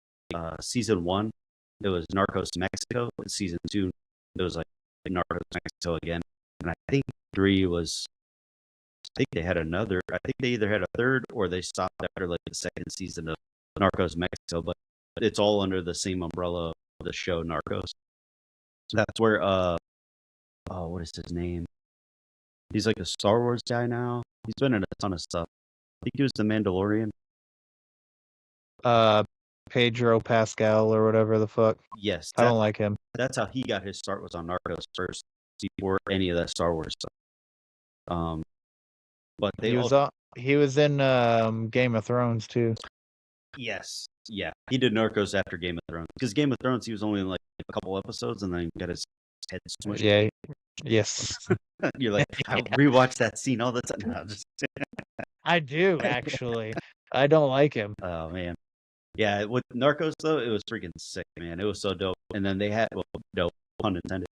season 1, it was Narcos Mexico. And season 2, it was like Narcos Mexico again. And I think 3 was, I think they had another. I think they either had a third or they stopped after like the second season of Narcos Mexico. But it's all under the same umbrella of the show Narcos. So that's where what is his name? He's like a Star Wars guy now. He's been in a ton of stuff. I think he was the Mandalorian. Pedro Pascal or whatever the fuck. Yes, I don't like him. That's how he got his start, was on Narcos first, before any of that Star Wars stuff. But they he was in Game of Thrones too. Yes, yeah, he did Narcos after Game of Thrones, because Game of Thrones he was only in like a couple episodes and then got his head smushed. Yeah. Yes. You're like, I rewatch that scene all the time. No, I do actually. I don't like him. Oh man. Yeah, with Narcos though, it was freaking sick, man. It was so dope. And then they had, well, dope, pun intended.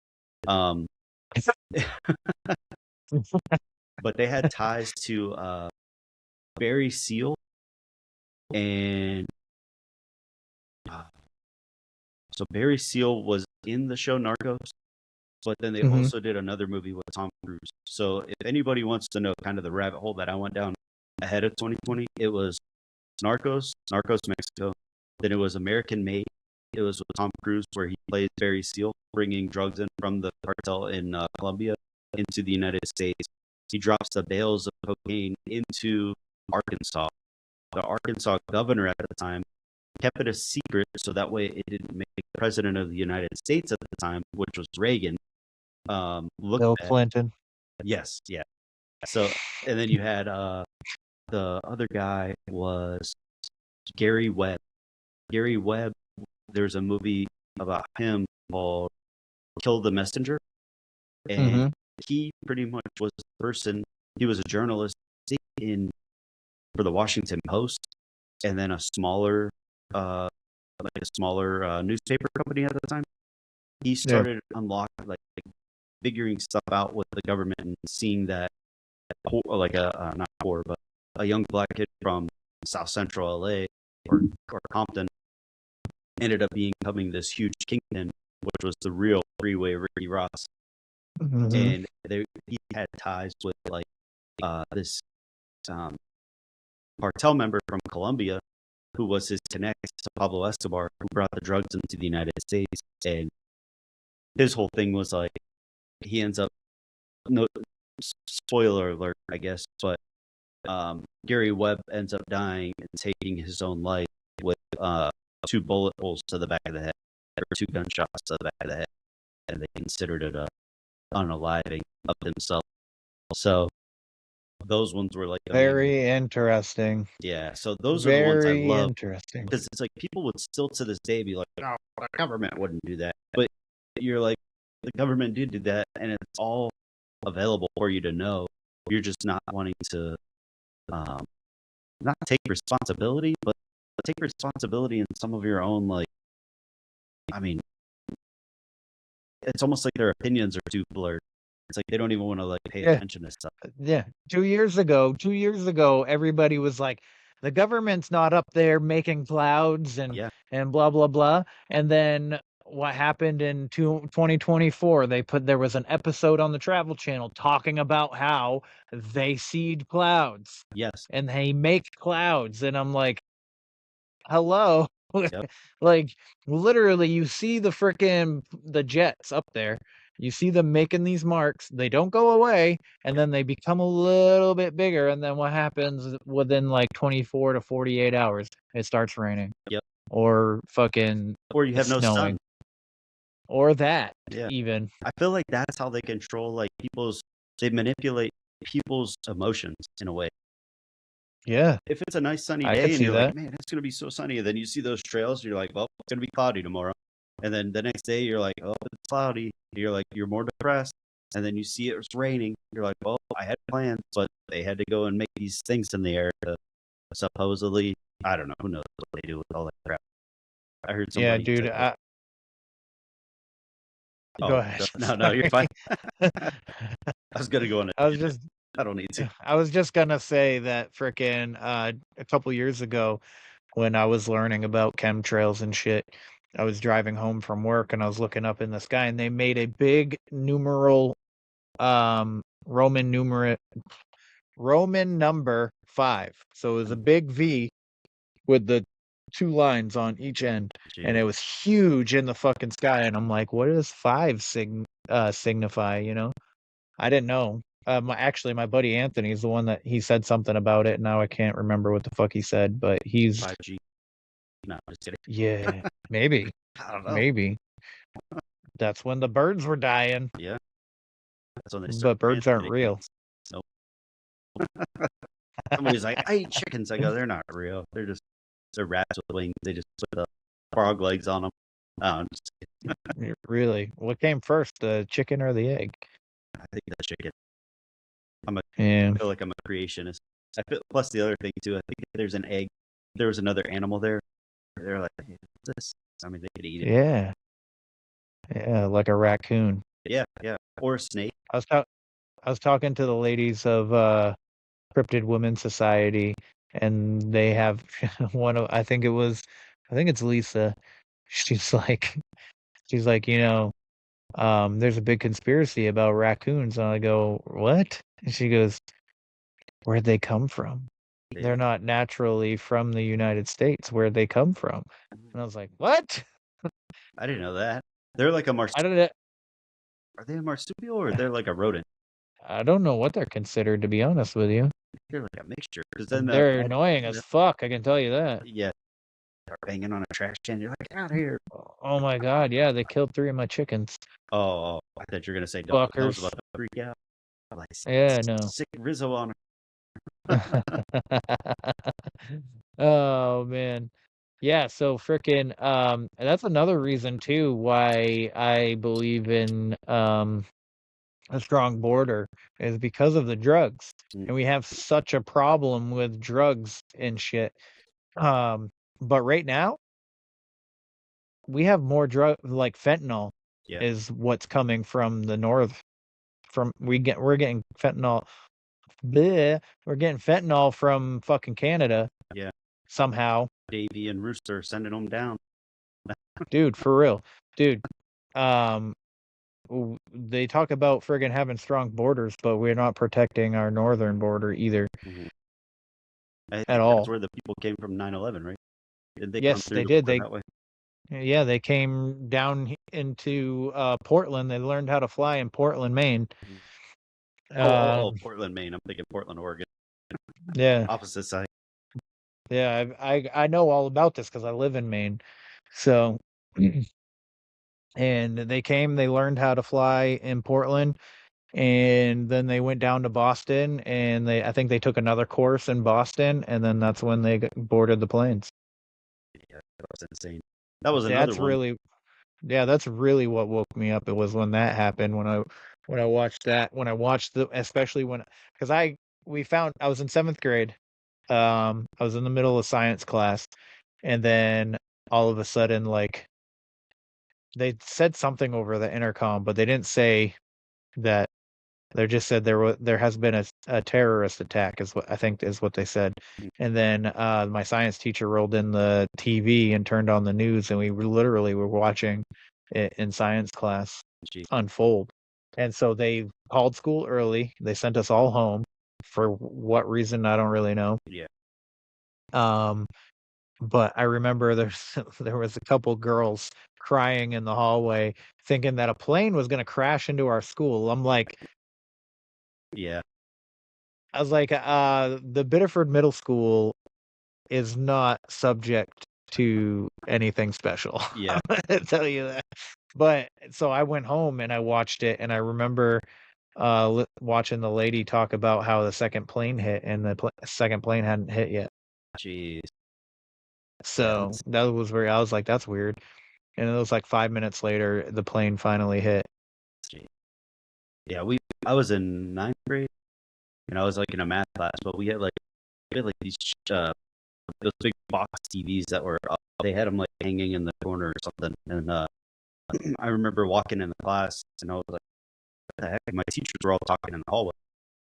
But they had ties to Barry Seal and so Barry Seal was in the show Narcos, but then they also did another movie with Tom Cruise. So if anybody wants to know kind of the rabbit hole that I went down ahead of 2020, it was Narcos Mexico. Then it was American Made. It was with Tom Cruise, where he plays Barry Seal, bringing drugs in from the cartel in Colombia into the United States. He drops the bales of cocaine into Arkansas. The Arkansas governor at the time kept it a secret so that way it didn't make the president of the United States at the time, which was Reagan, look Bill bad. Clinton. Yes, yeah. So, and then you had the other guy was Gary Webb. Gary Webb, there's a movie about him called Kill the Messenger. And he pretty much was the person, he was a journalist for the Washington Post, and then a smaller newspaper company at the time. He started unlocking, like figuring stuff out with the government and seeing that not poor, but a young black kid from South Central LA or Compton ended up becoming this huge kingpin, which was the real freeway Ricky Ross. And he had ties with like this cartel member from Colombia who was his connect to Pablo Escobar, who brought the drugs into the United States. And his whole thing was like, he ends up, no spoiler alert, I guess, but Gary Webb ends up dying and taking his own life with 2 bullet holes to the back of the head, or 2 gunshots to the back of the head, and they considered it a unaliving of himself. So those ones were like very interesting. Yeah, so those are the ones I love. Very interesting. Because it's like people would still to this day be like, "Oh, the government wouldn't do that," but you're like, the government did do that, and it's all available for you to know. You're just not wanting to not take responsibility, but take responsibility in some of your own, like, I mean, it's almost like their opinions are too blurred. It's like they don't even want to like pay attention to stuff. Yeah. 2 years ago, everybody was like, the government's not up there making clouds and blah, blah, blah. And then what happened in 2024, there was an episode on the Travel Channel talking about how they seed clouds. Yes. And they make clouds. And I'm like, hello. Like literally you see the jets up there. You see them making these marks. They don't go away, and then they become a little bit bigger. And then what happens within like 24 to 48 hours? It starts raining. Yep. Or fucking. Or you have no sun. Or that. Yeah. Even. I feel like that's how they control like they manipulate people's emotions in a way. Yeah, If it's a nice sunny I day could and see you're that. like, man, it's gonna be so sunny, and then you see those trails, you're like, well, it's gonna be cloudy tomorrow. And then the next day you're like, oh, it's cloudy. You're like, you're more depressed. And then you see it's raining. You're like, well, I had plans, but they had to go and make these things in the air to supposedly, I don't know, who knows what they do with all that crap. I heard Yeah, somebody dude. said that. Go Oh, ahead. no, you're fine. Sorry. I was gonna go on a I was tangent. just I don't need to. I was just gonna say that frickin' a couple years ago when I was learning about chemtrails and shit, I was driving home from work and I was looking up in the sky and they made a big numeral Roman Roman number 5. So it was a big V with the 2 lines on each end and Gee, it was huge in the fucking sky and I'm like, what does 5 signify, you know? I didn't know. My buddy Anthony is the one that he said something about it. Now I can't remember what the fuck he said, but he's 5G. No, just kidding. yeah, maybe, I don't know. maybe that's when the birds were dying, Yeah, that's when they start but birds aren't transmitting real. things. Nope. Somebody's like, I eat chickens. I go, they're not real. They're rats with wings. They just put the frog legs on them. I'm just kidding. Really, what came first, the chicken or the egg? I think that's chicken. Yeah, I feel like I'm a creationist. Plus the other thing too. I think if there's an egg, there was another animal there. They're like, hey, what's this? I mean, they could eat it. yeah, yeah, like a raccoon. Yeah, or a snake. I was talking to the ladies of Cryptid Women's Society, and they have I think it's Lisa. She's like, you know, there's a big conspiracy about raccoons. And I go, what? And she goes, where'd they come from? They're not naturally from the United States. Where'd they come from? And I was like, what? I didn't know that. They're like a I marsupial. don't, Are they a marsupial or they're like a rodent? I don't know what they're considered, to be honest with you. They're like a mixture. Because then They're annoying as fuck, I can tell you that. yeah, they're banging on a trash can. You're like, get out of here. Oh my god, yeah, they killed 3 of my chickons. Oh, I thought you were gonna say don't. I was Fuckers. about to freak out. I'm like, Yeah, no. sick Rizzo on her. Oh man. Yeah, so frickin' that's another reason too why I believe in a strong border is because of the drugs. Mm. And we have such a problem with drugs and shit. But right now we have more drug like fentanyl Yeah. is what's coming from the north. We're getting fentanyl. Bleh, we're getting fentanyl from fucking Canada. Yeah. Somehow. Davey and Rooster sending them down. Dude, for real. Dude, they talk about friggin' having strong borders, but we're not protecting our northern border either. Mm-hmm. I think At all. that's where the people came from 9/11, right? Did they come Yes, through they the did. border that way? Yeah, they came down into Portland. They learned how to fly in Portland, Maine. Portland, Maine. I'm thinking Portland, Oregon. Yeah. Opposite side. Yeah, I know all about this because I live in Maine. So, and they learned how to fly in Portland, and then they went down to Boston, and I think they took another course in Boston, and then that's when they boarded the planes. Yeah, that was insane. That was another one. That's really what woke me up. It was when that happened, when I watched that, especially because I was in 7th grade. I was in the middle of science class, and then all of a sudden, like, they said something over the intercom, but they didn't say that. They just said there has been a terrorist attack, is what I think is what they said. And then my science teacher rolled in the TV and turned on the news, and we literally were watching it in science class unfold. And so they called school early. They sent us all home. For what reason, I don't really know. Yeah. But I remember there was a couple girls crying in the hallway, thinking that a plane was going to crash into our school. I'm like, yeah. I was like, the Biddeford Middle School is not subject to anything special. Yeah. I'm gonna tell you that. But so I went home and I watched it, and I remember watching the lady talk about how the second plane hit, and the second plane hadn't hit yet. Jeez. So that was where I was like, that's weird. And it was like 5 minutes later, the plane finally hit. Yeah, I was in 9th grade, and I was like in a math class, but we had these those big box TVs that were up. They had them like hanging in the corner or something, and I remember walking in the class, and I was like, "What the heck?" My teachers were all talking in the hallway,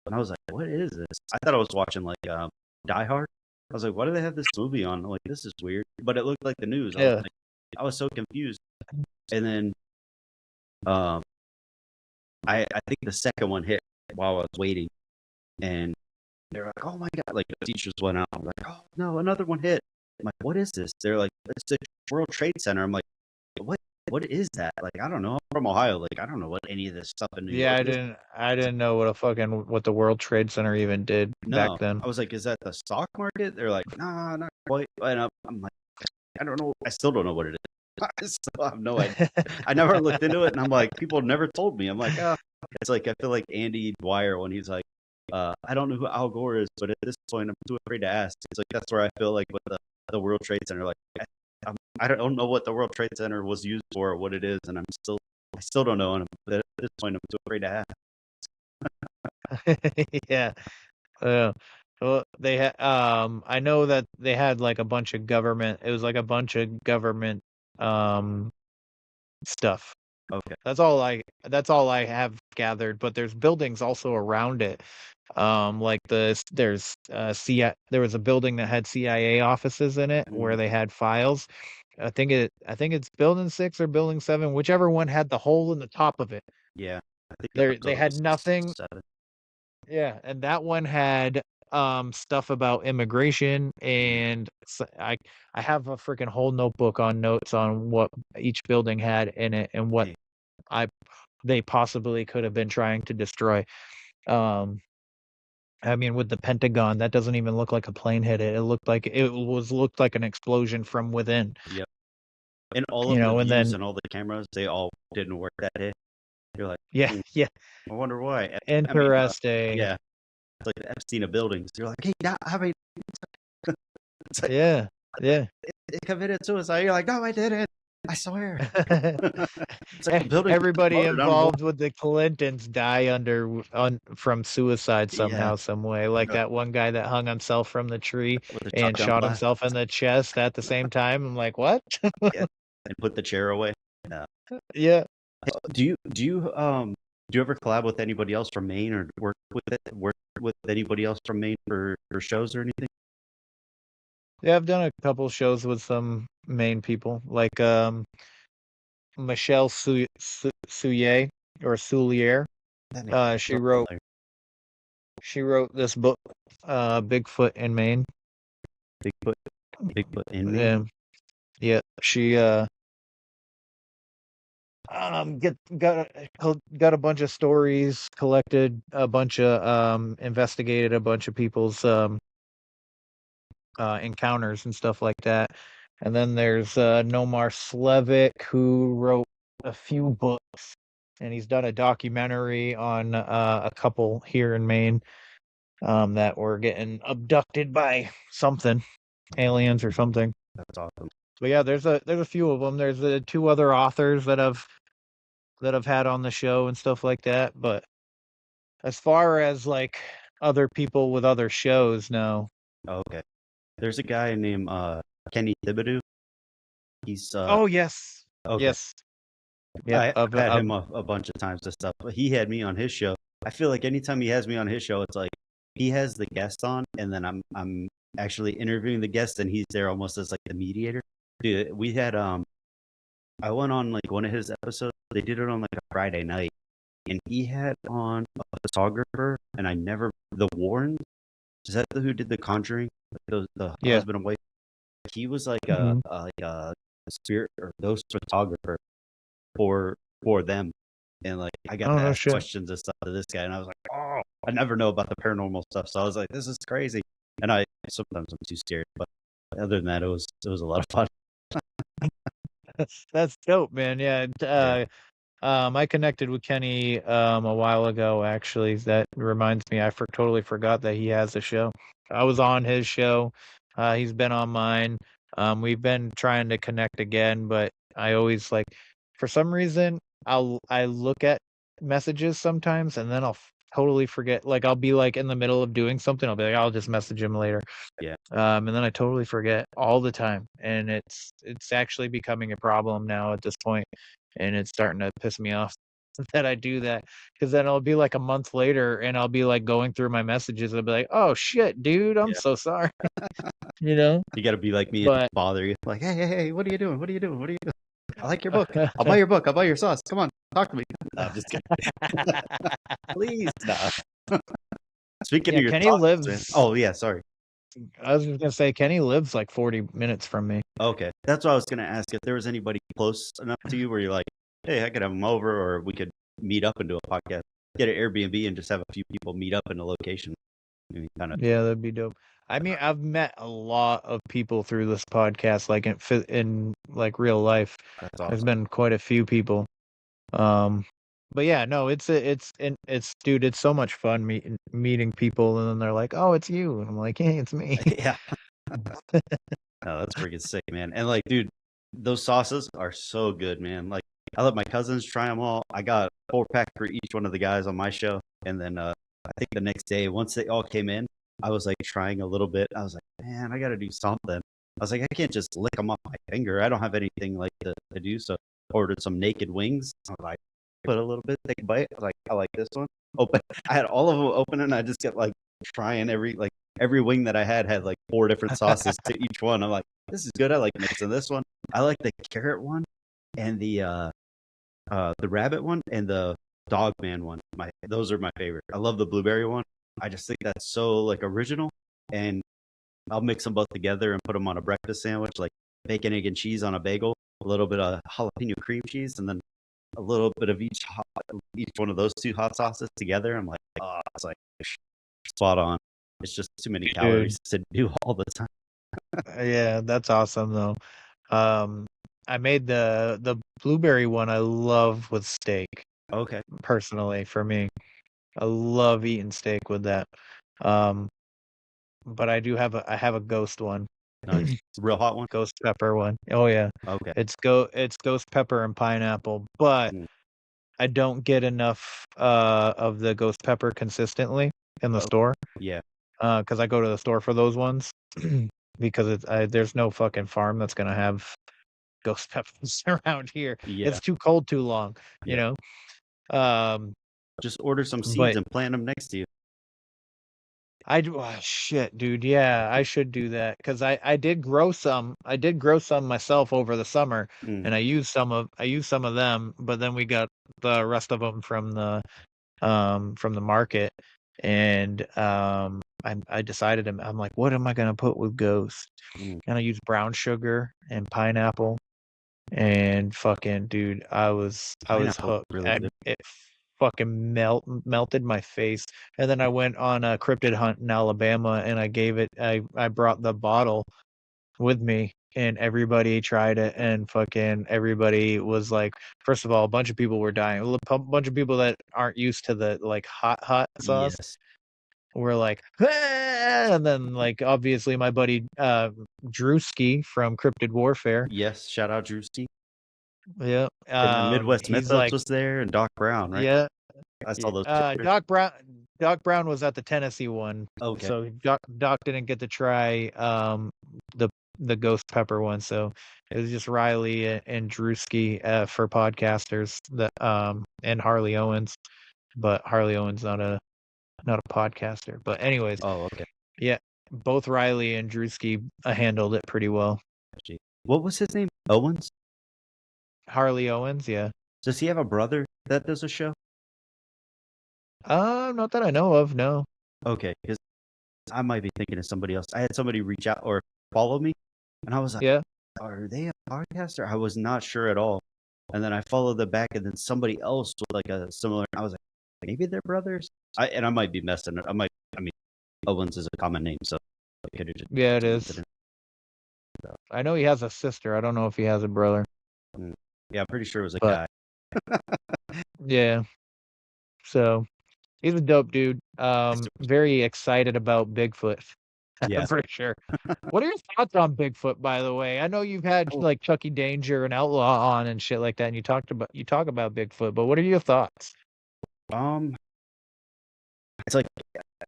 and I was like, "What is this?" I thought I was watching like Die Hard. I was like, "Why do they have this movie on? Like, this is weird." But it looked like the news. Yeah. I was so confused. And then, I think the second one hit while I was waiting, and they're like, "Oh my god!" Like the teachers went out. I'm like, "Oh no, another one hit!" I'm like, "What is this?" They're like, "It's the World Trade Center." I'm like, "What? What is that?" Like, I don't know. I'm from Ohio. Like, I don't know what any of this stuff in New Yeah, York is. I didn't know what the World Trade Center even did back No, then. I was like, "Is that the stock market?" They're like, "Nah, not quite." And I'm like, I don't know. I still don't know what it is. I still have no idea. I never looked into it, and I'm like, people never told me. I'm like, it's like I feel like Andy Dwyer when he's like, I don't know who Al Gore is, but at this point, I'm too afraid to ask. It's like that's where I feel like with the World Trade Center, like I don't know what the World Trade Center was used for or what it is, and I still don't know. And at this point, I'm too afraid to ask. Yeah. Well, they had I know that they had like a bunch of government. It was like a bunch of government stuff. Okay. That's all I have gathered, but there's buildings also around it. Like there's there was a building that had CIA offices in it where they had files. I think it's building 6 or building 7, whichever one had the hole in the top of it. Yeah, I think They had nothing. 7. Yeah, and that one had stuff about immigration, and I have a freaking whole notebook on notes on what each building had in it and what I they possibly could have been trying to destroy. I mean, with the Pentagon, that doesn't even look like a plane hit it. It looked like an explosion from within. Yep. And all of the And views then and all the cameras, they all didn't work that day. You're like, yeah, yeah, I wonder why. I mean, interesting. yeah, it's like the Epstein of buildings. You're like, hey, I mean, it's like, Yeah, yeah. it committed suicide. You're like, no, I didn't. I swear. It's like the building Everybody exploded. involved with the Clintons die from suicide somehow, Yeah, some way. Like that one guy that hung himself from the tree with a and shotgun shot blast. himself in the chest at the same time. I'm like, what? Yeah, and put the chair away. Yeah. Yeah. Do you ever collab with anybody else from Maine or work with anybody else from Maine for shows or anything? Yeah, I've done a couple shows with some Maine people, like Michelle Soulier or Soulier. That name sounds She so wrote familiar. this book, Bigfoot in Maine. Bigfoot in Maine. Yeah, she got a bunch of stories, collected a bunch of investigated a bunch of people's encounters and stuff like that. And then there's Nomar Slevik, who wrote a few books, and he's done a documentary on a couple here in Maine that were getting abducted by something, aliens or something. That's awesome. But yeah, there's a few of them. There's 2 other authors that I've had on the show and stuff like that. But as far as like other people with other shows, no. Oh, okay. There's a guy named Kenny Thibodeau. He's Oh yes, okay. yes, yeah. I've had him a bunch of times and stuff, but he had me on his show. I feel like anytime he has me on his show, it's like he has the guest on, and then I'm actually interviewing the guest, and he's there almost as like the mediator. Dude, we had I went on like one of his episodes. They did it on like a Friday night, and he had on a photographer, and the Warrens. Is that who did The Conjuring? Like the husband and wife. He was like a spirit or ghost photographer for them, and like I got to ask questions and stuff to this guy, and I was like, oh, I never know about the paranormal stuff, so I was like, this is crazy. And sometimes I'm too scared, but other than that, it was a lot of fun. That's dope, man. Yeah. I connected with Kenny a while ago. Actually, that reminds me. I totally forgot that he has a show. I was on his show. He's been on mine. We've been trying to connect again, but I always like, for some reason, I look at messages sometimes and then I'll totally forget. Like I'll be like in the middle of doing something. I'll be like, I'll just message him later. Yeah. And then I totally forget all the time, and it's actually becoming a problem now at this point, and it's starting to piss me off that I do that, because then it'll be like a month later, and I'll be like going through my messages, and I'll be like, "Oh shit, dude, I'm Yeah. so sorry," you know. You got to be like me and But bother you. Like, hey, what are you doing? What are you doing? What are you doing? I like your book. I'll buy your book. I'll buy your sauce. Come on, talk to me. No, I'm just kidding. Please, no. Speaking yeah, of your Kenny sauces, man. lives. Oh yeah, sorry. I was just gonna say Kenny lives like 40 minutes from me. Okay, that's what I was gonna ask. If there was anybody close enough to you where you're like, hey, I could have them over, or we could meet up and do a podcast. Get an Airbnb and just have a few people meet up in a location. Maybe kind of. Yeah, that'd be dope. I mean, I've met a lot of people through this podcast, like in like real life. That's There's awesome. been quite a few people. But yeah, no, it's dude, it's so much fun meeting people, and then they're like, "Oh, it's you," and I'm like, "Hey, it's me." Yeah. No, that's freaking sick, man. And like, dude, those sauces are so good, man. Like, I let my cousins try them all. I got a 4-pack for each one of the guys on my show, and then I think the next day, once they all came in, I was like trying a little bit. I was like, man, I got to do something. I was like, I can't just lick them off my finger. I don't have anything like to do. So ordered some naked wings. I was like, put a little bit, take a bite. I was like, I like this one. Open. I had all of them open, and I just kept like trying every wing that I had like 4 different sauces to each one. I'm like, this is good. I like mixing this one. I like the carrot one and the rabbit one and the dog man one. Those are my favorite. I love the blueberry one. I just think that's so like original, and I'll mix them both together and put them on a breakfast sandwich, like bacon, egg, and cheese on a bagel, a little bit of jalapeno cream cheese, and then a little bit of each one of those 2 hot sauces together. I'm like, oh, it's like spot on. It's just too many calories to do all the time. Yeah, that's awesome though. I made the blueberry one. I love with steak. Okay. Personally, for me, I love eating steak with that. Um, but I have a ghost one. Nice. Real hot one? Ghost pepper one. Oh yeah. Okay. It's ghost pepper and pineapple, but I don't get enough of the ghost pepper consistently in the store. Yeah. Because I go to the store for those ones because there's no fucking farm that's gonna have ghost peppers around here. Yeah. It's too cold too long, you know. Just order some seeds but and plant them next to you. I do. Oh, shit, dude. Yeah, I should do that because I did grow some. I did grow some myself over the summer, and I used some of them. But then we got the rest of them from the market, and I decided I'm like, what am I gonna put with ghost? And I used brown sugar and pineapple, and fucking dude, I was hooked. Really good. It fucking melted my face. And then I went on a cryptid hunt in Alabama, and I brought the bottle with me, and everybody tried it, and fucking everybody was like, first of all, a bunch of people were dying. A bunch of people that aren't used to the like hot sauce were like, ah! And then like obviously my buddy Drewski from Cryptid Warfare. Yes, shout out Drewski. Yeah. And Midwest He's Mythos like, was there, and Doc Brown, right? yeah. I saw those. Doc Brown was at the Tennessee one. Okay. So Doc didn't get to try the ghost pepper one. So it was just Riley and Drewski for podcasters that and Harley Owens. But Harley Owens not a podcaster. But anyways. Oh, okay. Yeah, both Riley and Drewski handled it pretty well. What was his name? Owens? Harley Owens, yeah. Does he have a brother that does a show? Not that I know of, no. Okay, because I might be thinking of somebody else. I had somebody reach out or follow me, and I was like, yeah, are they a podcaster? I was not sure at all. And then I followed them back, and then somebody else with like a similar. I was like, maybe they're brothers. I might be messing it. I mean, Owens is a common name, so I could have just. Yeah, it is. I know he has a sister. I don't know if he has a brother. Yeah, I'm pretty sure it was a guy. Yeah. So he's a dope dude. Very excited about Bigfoot. Yeah. For sure. What are your thoughts on Bigfoot, by the way? I know you've had Oh, like Chucky Danger and Outlaw on and shit like that, and you talk about Bigfoot, but what are your thoughts? um, it's like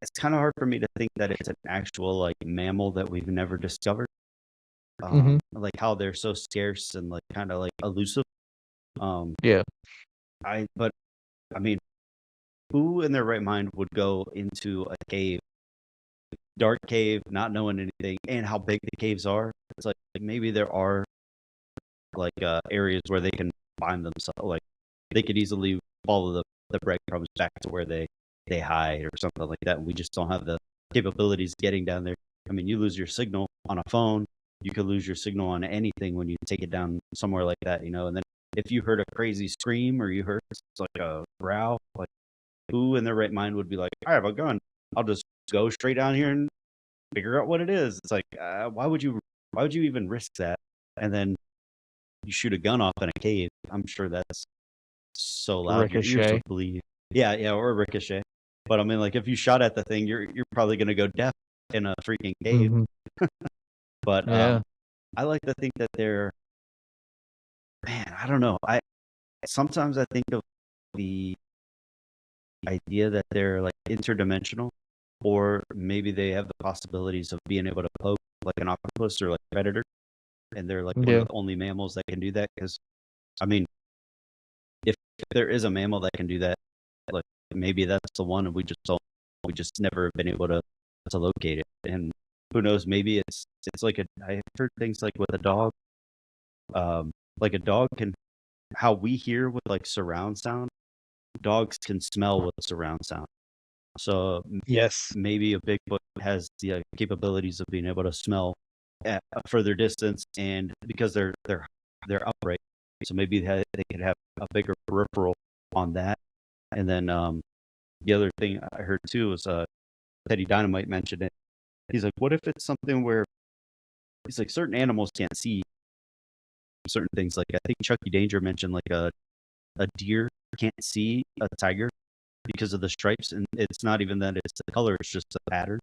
it's kind of hard for me to think that it's an actual like mammal that we've never discovered. Hmm. Like how they're so scarce and like kind of like elusive. Um, Yeah. but I mean, who in their right mind would go into a cave, dark cave, not knowing anything, and how big the caves are? It's like maybe there are like areas where they can find themselves. Like they could easily follow the breadcrumbs back to where they hide or something like that. And we just don't have the capabilities getting down there. I mean, you lose your signal on a phone. You could lose your signal on anything when you take it down somewhere like that, you know. And then if you heard a crazy scream or you heard like a growl, like who in their right mind would be like, I have a gun. I'll just go straight down here and figure out what it is. It's like, why would you even risk that? And then you shoot a gun off in a cave. I'm sure that's so loud your ears Ricochet. would bleed. Yeah, yeah, or a ricochet. But I mean, like if you shot at the thing, you're probably gonna go deaf in a freaking cave. Hmm. But Yeah. I like to think that they're, man, I don't know. I sometimes I think of the idea that they're like interdimensional, or maybe they have the possibilities of being able to poke like an octopus or like a predator, and they're like one of Yeah. the only mammals that can do that. Because I mean, if there is a mammal that can do that, like maybe that's the one, and we just never been able to locate it. And who knows? Maybe it's like I heard things like with a dog, like a dog can, how we hear with like surround sound, dogs can smell with surround sound. So Yes. maybe a Bigfoot has the capabilities of being able to smell at a further distance, and because they're upright, so maybe they could have a bigger peripheral on that. And then the other thing I heard too was Teddy Dynamite mentioned it. He's like, what if it's something where he's like certain animals can't see certain things? Like I think Chucky Danger mentioned like a deer can't see a tiger because of the stripes, and it's not even that it's the color; it's just a pattern.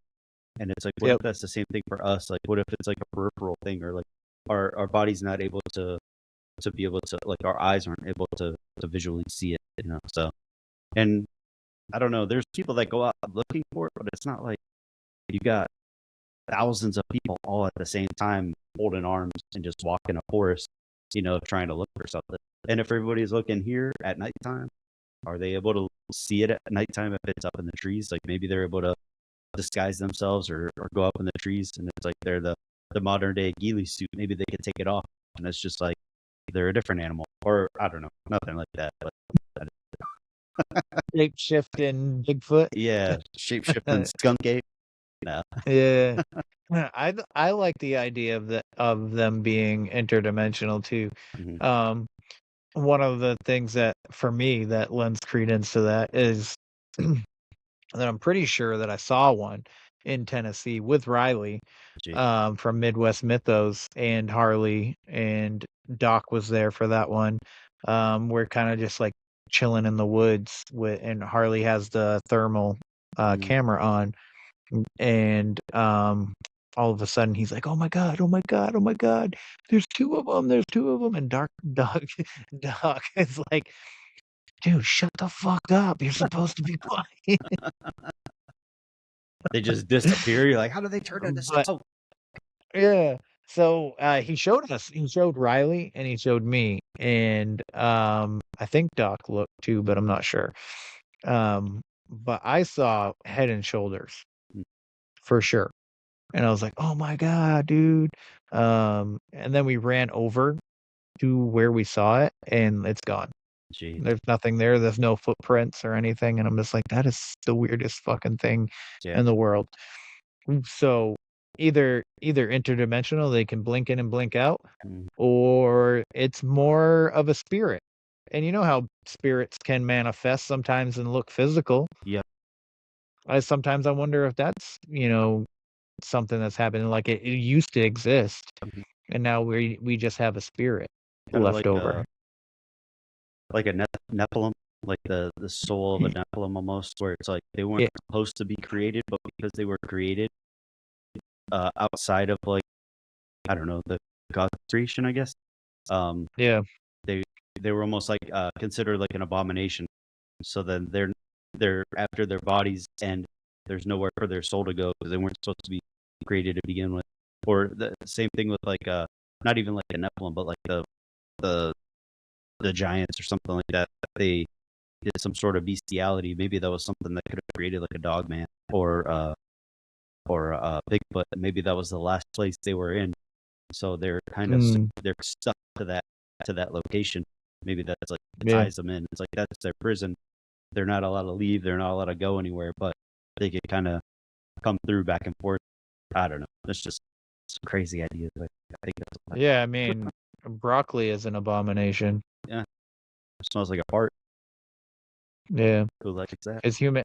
And it's like, what if Yep. that's the same thing for us? Like, what if it's like a peripheral thing, or like our body's not able to be able to, like our eyes aren't able to visually see it, you know? So, and I don't know. There's people that go out looking for it, but it's not like you got thousands of people all at the same time holding arms and just walk in a forest, you know, trying to look for something. And if everybody's looking here at nighttime, are they able to see it at nighttime if it's up in the trees? Like maybe they're able to disguise themselves or go up in the trees, and it's like they're the modern day ghillie suit. Maybe they could take it off, and it's just like they're a different animal, or I don't know, nothing like that. But Shape shifting Bigfoot. yeah, shape shifting skunk ape. No. Yeah. I like the idea of them being interdimensional too. Mhm. Um, One of the things that for me that lends credence to that is that I'm pretty sure that I saw one in Tennessee with Riley, Gee. from Midwest Mythos, and Harley and Doc was there for that one. We're kind of just like chilling in the woods with, and Harley has the thermal Mhm. camera on, and all of a sudden he's like, "Oh my god! Oh my god! Oh my god! There's two of them! There's two of them!" And Doc is like, "Dude, shut the fuck up! You're supposed to be quiet." They just disappear. You're like, how do they turn into But smoke? yeah, so he showed us. He showed Riley and he showed me, and I think Doc looked too, but I'm not sure. But I saw Head and Shoulders Mm. for sure. And I was like, "Oh my god, dude." And then we ran over to where we saw it, and it's gone. Gee. There's nothing there. There's no footprints or anything, and I'm just like, "That is the weirdest fucking thing Yeah. in the world." So either interdimensional, they can blink in and blink out, Mm. or it's more of a spirit. And you know how spirits can manifest sometimes and look physical. Yep. Sometimes I wonder if that's, something that's happening, like it used to exist, Mhm. and now we just have a spirit Kind of left like over. like a Nephilim, like the soul of a Nephilim almost, where it's like they weren't supposed to be created, but because they were created outside of like, I don't know, the God creation, I guess. Yeah. They were almost like considered like an abomination. So then they're after their bodies end, there's nowhere for their soul to go because they weren't supposed to be created to begin with. Or the same thing with like not even like a Nephilim, but like the giants or something like that. They did some sort of bestiality. Maybe that was something that could have created like a dog man or Bigfoot. Maybe that was the last place they were in. So they're kind of they're stuck to that location. Maybe that's like ties them in. It's like that's their prison. They're not allowed to leave. They're not allowed to go anywhere, but they can kind of come through back and forth. I don't know. That's just some crazy ideas. I think that's Yeah, I mean, broccoli is an abomination. Yeah, it smells like a fart. Yeah, Who likes that? it's human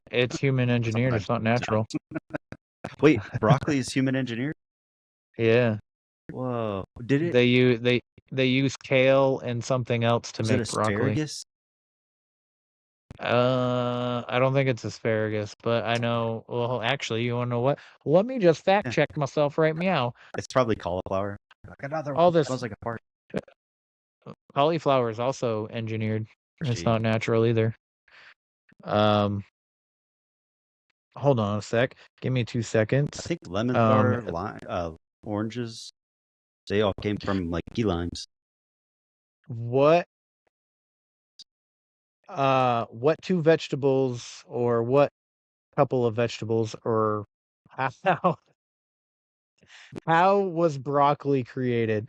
engineered. It's not natural. Wait, broccoli is human engineered? Yeah, Whoa! Did it? they use kale and something else to Was it make broccoli. asparagus? I don't think it's asparagus, but I know. Well, actually, you want to know what? Let me just fact check myself right meow. It's probably cauliflower. Like another All one this smells like a fart. cauliflower is also engineered. It's Gee. not natural either. Hold on a sec. Give me 2 seconds. I think lemons are lime, oranges. They all came from like key limes. What two vegetables or what couple of vegetables or how was broccoli created?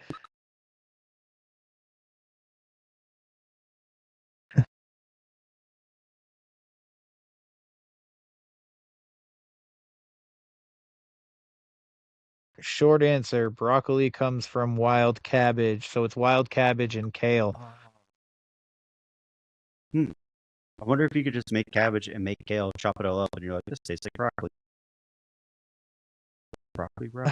Short answer, broccoli comes from wild cabbage, so it's wild cabbage and kale. I wonder if you could just make cabbage and make kale, chop it all up, and you're like, this tastes like broccoli. Broccoli, bro.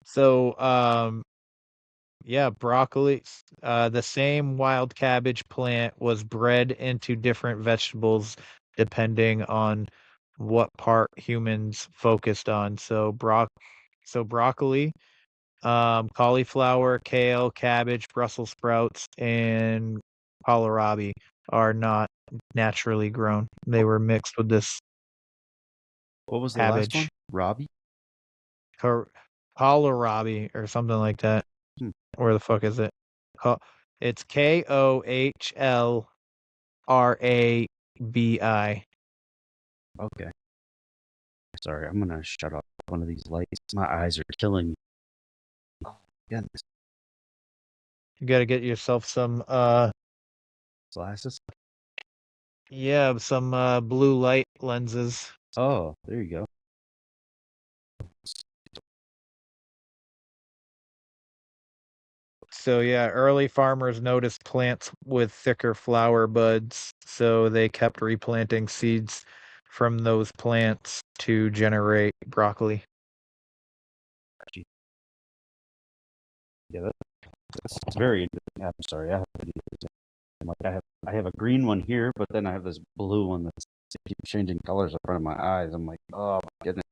So, yeah, broccoli, the same wild cabbage plant was bred into different vegetables depending on what part humans focused on. So broccoli, cauliflower, kale, cabbage, Brussels sprouts, and kohlrabi are not naturally grown. They were mixed with this What was the last one? cabbage, Robbie? kohlrabi or something like that. Where the fuck is it? It's KOHLRABI. Okay. Sorry, I'm gonna shut off one of these lights. My eyes are killing me. Oh, goodness. You gotta get yourself some Glasses? yeah, some blue light lenses. Oh, there you go. So yeah, early farmers noticed plants with thicker flower buds, so they kept replanting seeds from those plants to generate broccoli. Yeah, that's very interesting. I'm sorry, I have I have a green one here, but then I have this blue one that's keep changing colors in front of my eyes. I'm like, oh my goodness.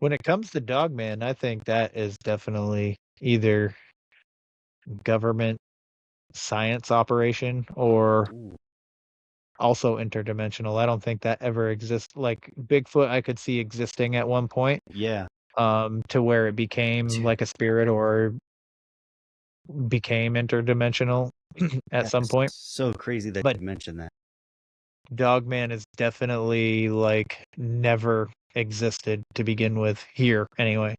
When it comes to Dogman, I think that is definitely either government science operation or also interdimensional. I don't think that ever exists. Like Bigfoot, I could see existing at one point. Yeah. To where it became like a spirit or became interdimensional at some point. So crazy that you mentioned that. Dogman is definitely like never existed to begin with here anyway.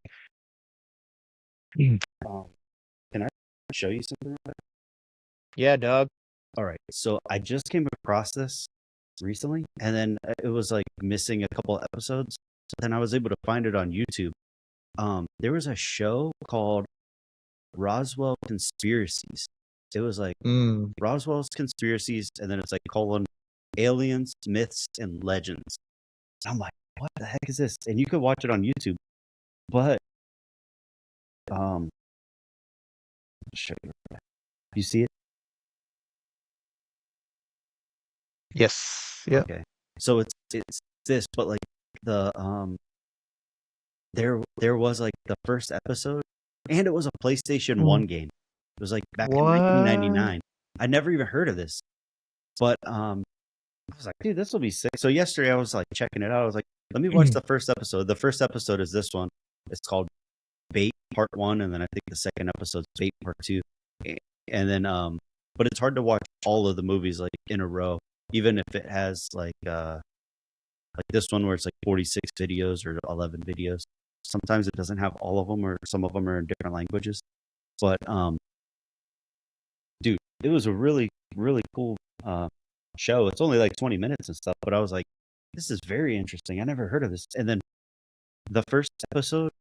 Can I show you something? Yeah, dog. All right. So I just came across this recently, and then it was like missing a couple episodes. So then I was able to find it on YouTube. There was a show called Roswell Conspiracies. It was like Roswell's Conspiracies, and then it's like : aliens, myths, and legends. I'm like, what the heck is this? And you could watch it on YouTube, but I'll show you. You see it? Yes. Yep. Okay. So it's this, but like the there was like the first episode, and it was a PlayStation 1 game. It was like back in What? 1999. I never even heard of this, but I was like, dude, this will be sick. So yesterday I was like checking it out. I was like, let me watch the first episode. The first episode is this one. It's called Bait Part 1, and then I think the second episode is Bait Part 2. And then but it's hard to watch all of the movies like in a row, even if it has like this one where it's like 46 videos or 11 videos. Sometimes it doesn't have all of them, or some of them are in different languages. But dude, it was a really, really cool show. It's only like 20 minutes and stuff, but I was like, this is very interesting. I never heard of this. And then the first episode,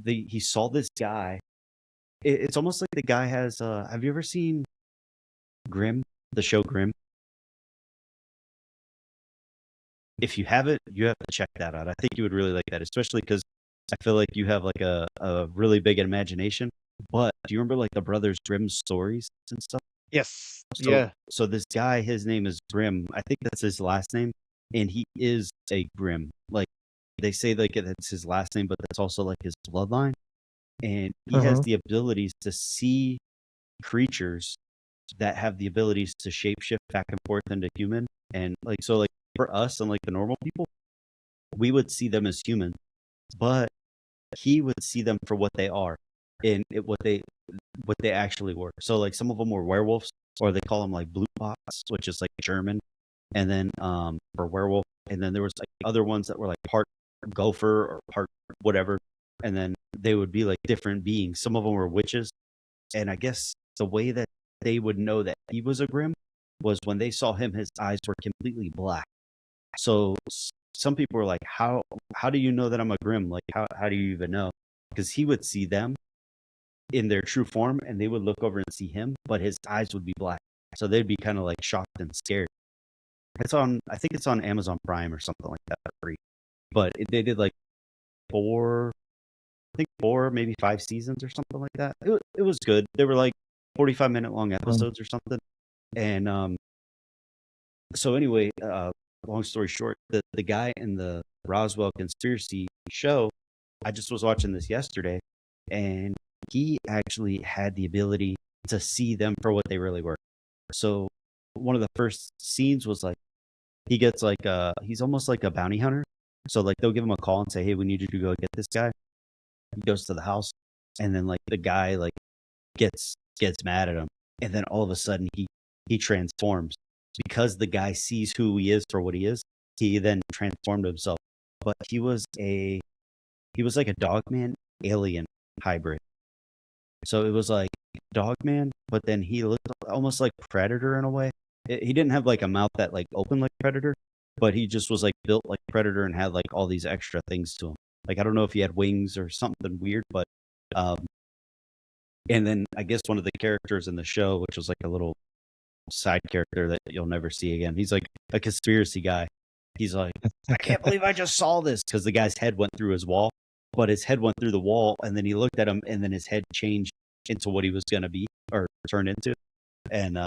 he saw this guy. It's almost like the guy has have you ever seen Grimm, the show Grimm? If you haven't, you have to check that out. I think you would really like that, especially because I feel like you have like a really big imagination. But do you remember like the Brothers Grimm stories and stuff? Yes. So, Yeah. So this guy, his name is Grimm. I think that's his last name, and he is a Grimm. Like they say, like that's his last name, but that's also like his bloodline. And he has the abilities to see creatures that have the abilities to shapeshift back and forth into human. And like so, like for us and like the normal people, we would see them as humans, but he would see them for what they are and what they actually were. So like some of them were werewolves, or they call them like Blutbots, which is like German, and then for werewolf, and then there was like other ones that were like part gopher or part whatever, and then they would be like different beings. Some of them were witches, and I guess the way that they would know that he was a Grimm was when they saw him, his eyes were completely black. So some people were like, how do you know that I'm a Grimm? Like, how do you even know? Because he would see them in their true form, and they would look over and see him, but his eyes would be black. So they'd be kind of like shocked and scared. I think it's on Amazon Prime or something like that for free. But they did like 4, maybe 5 seasons or something like that. It was good. They were like 45-minute long episodes or something. And so anyway, long story short, the guy in the Roswell conspiracy show, I just was watching this yesterday, and he actually had the ability to see them for what they really were. So one of the first scenes was like he gets like he's almost like a bounty hunter. So like they'll give him a call and say, hey, we need you to go get this guy. He goes to the house, and then like the guy like gets mad at him, and then all of a sudden he transforms because the guy sees who he is for what he is. He then transformed himself, but he was like a Dogman alien hybrid. So it was like Dogman, but then he looked almost like Predator in a way. He didn't have like a mouth that like opened like Predator, but he just was like built like Predator and had like all these extra things to him. Like I don't know if he had wings or something weird, but and then I guess one of the characters in the show, which was like a little side character that you'll never see again. He's like a conspiracy guy. He's like, I can't believe I just saw this, because the guy's head went through his wall, but his head went through the wall, and then he looked at him, and then his head changed into what he was going to be or turn into. And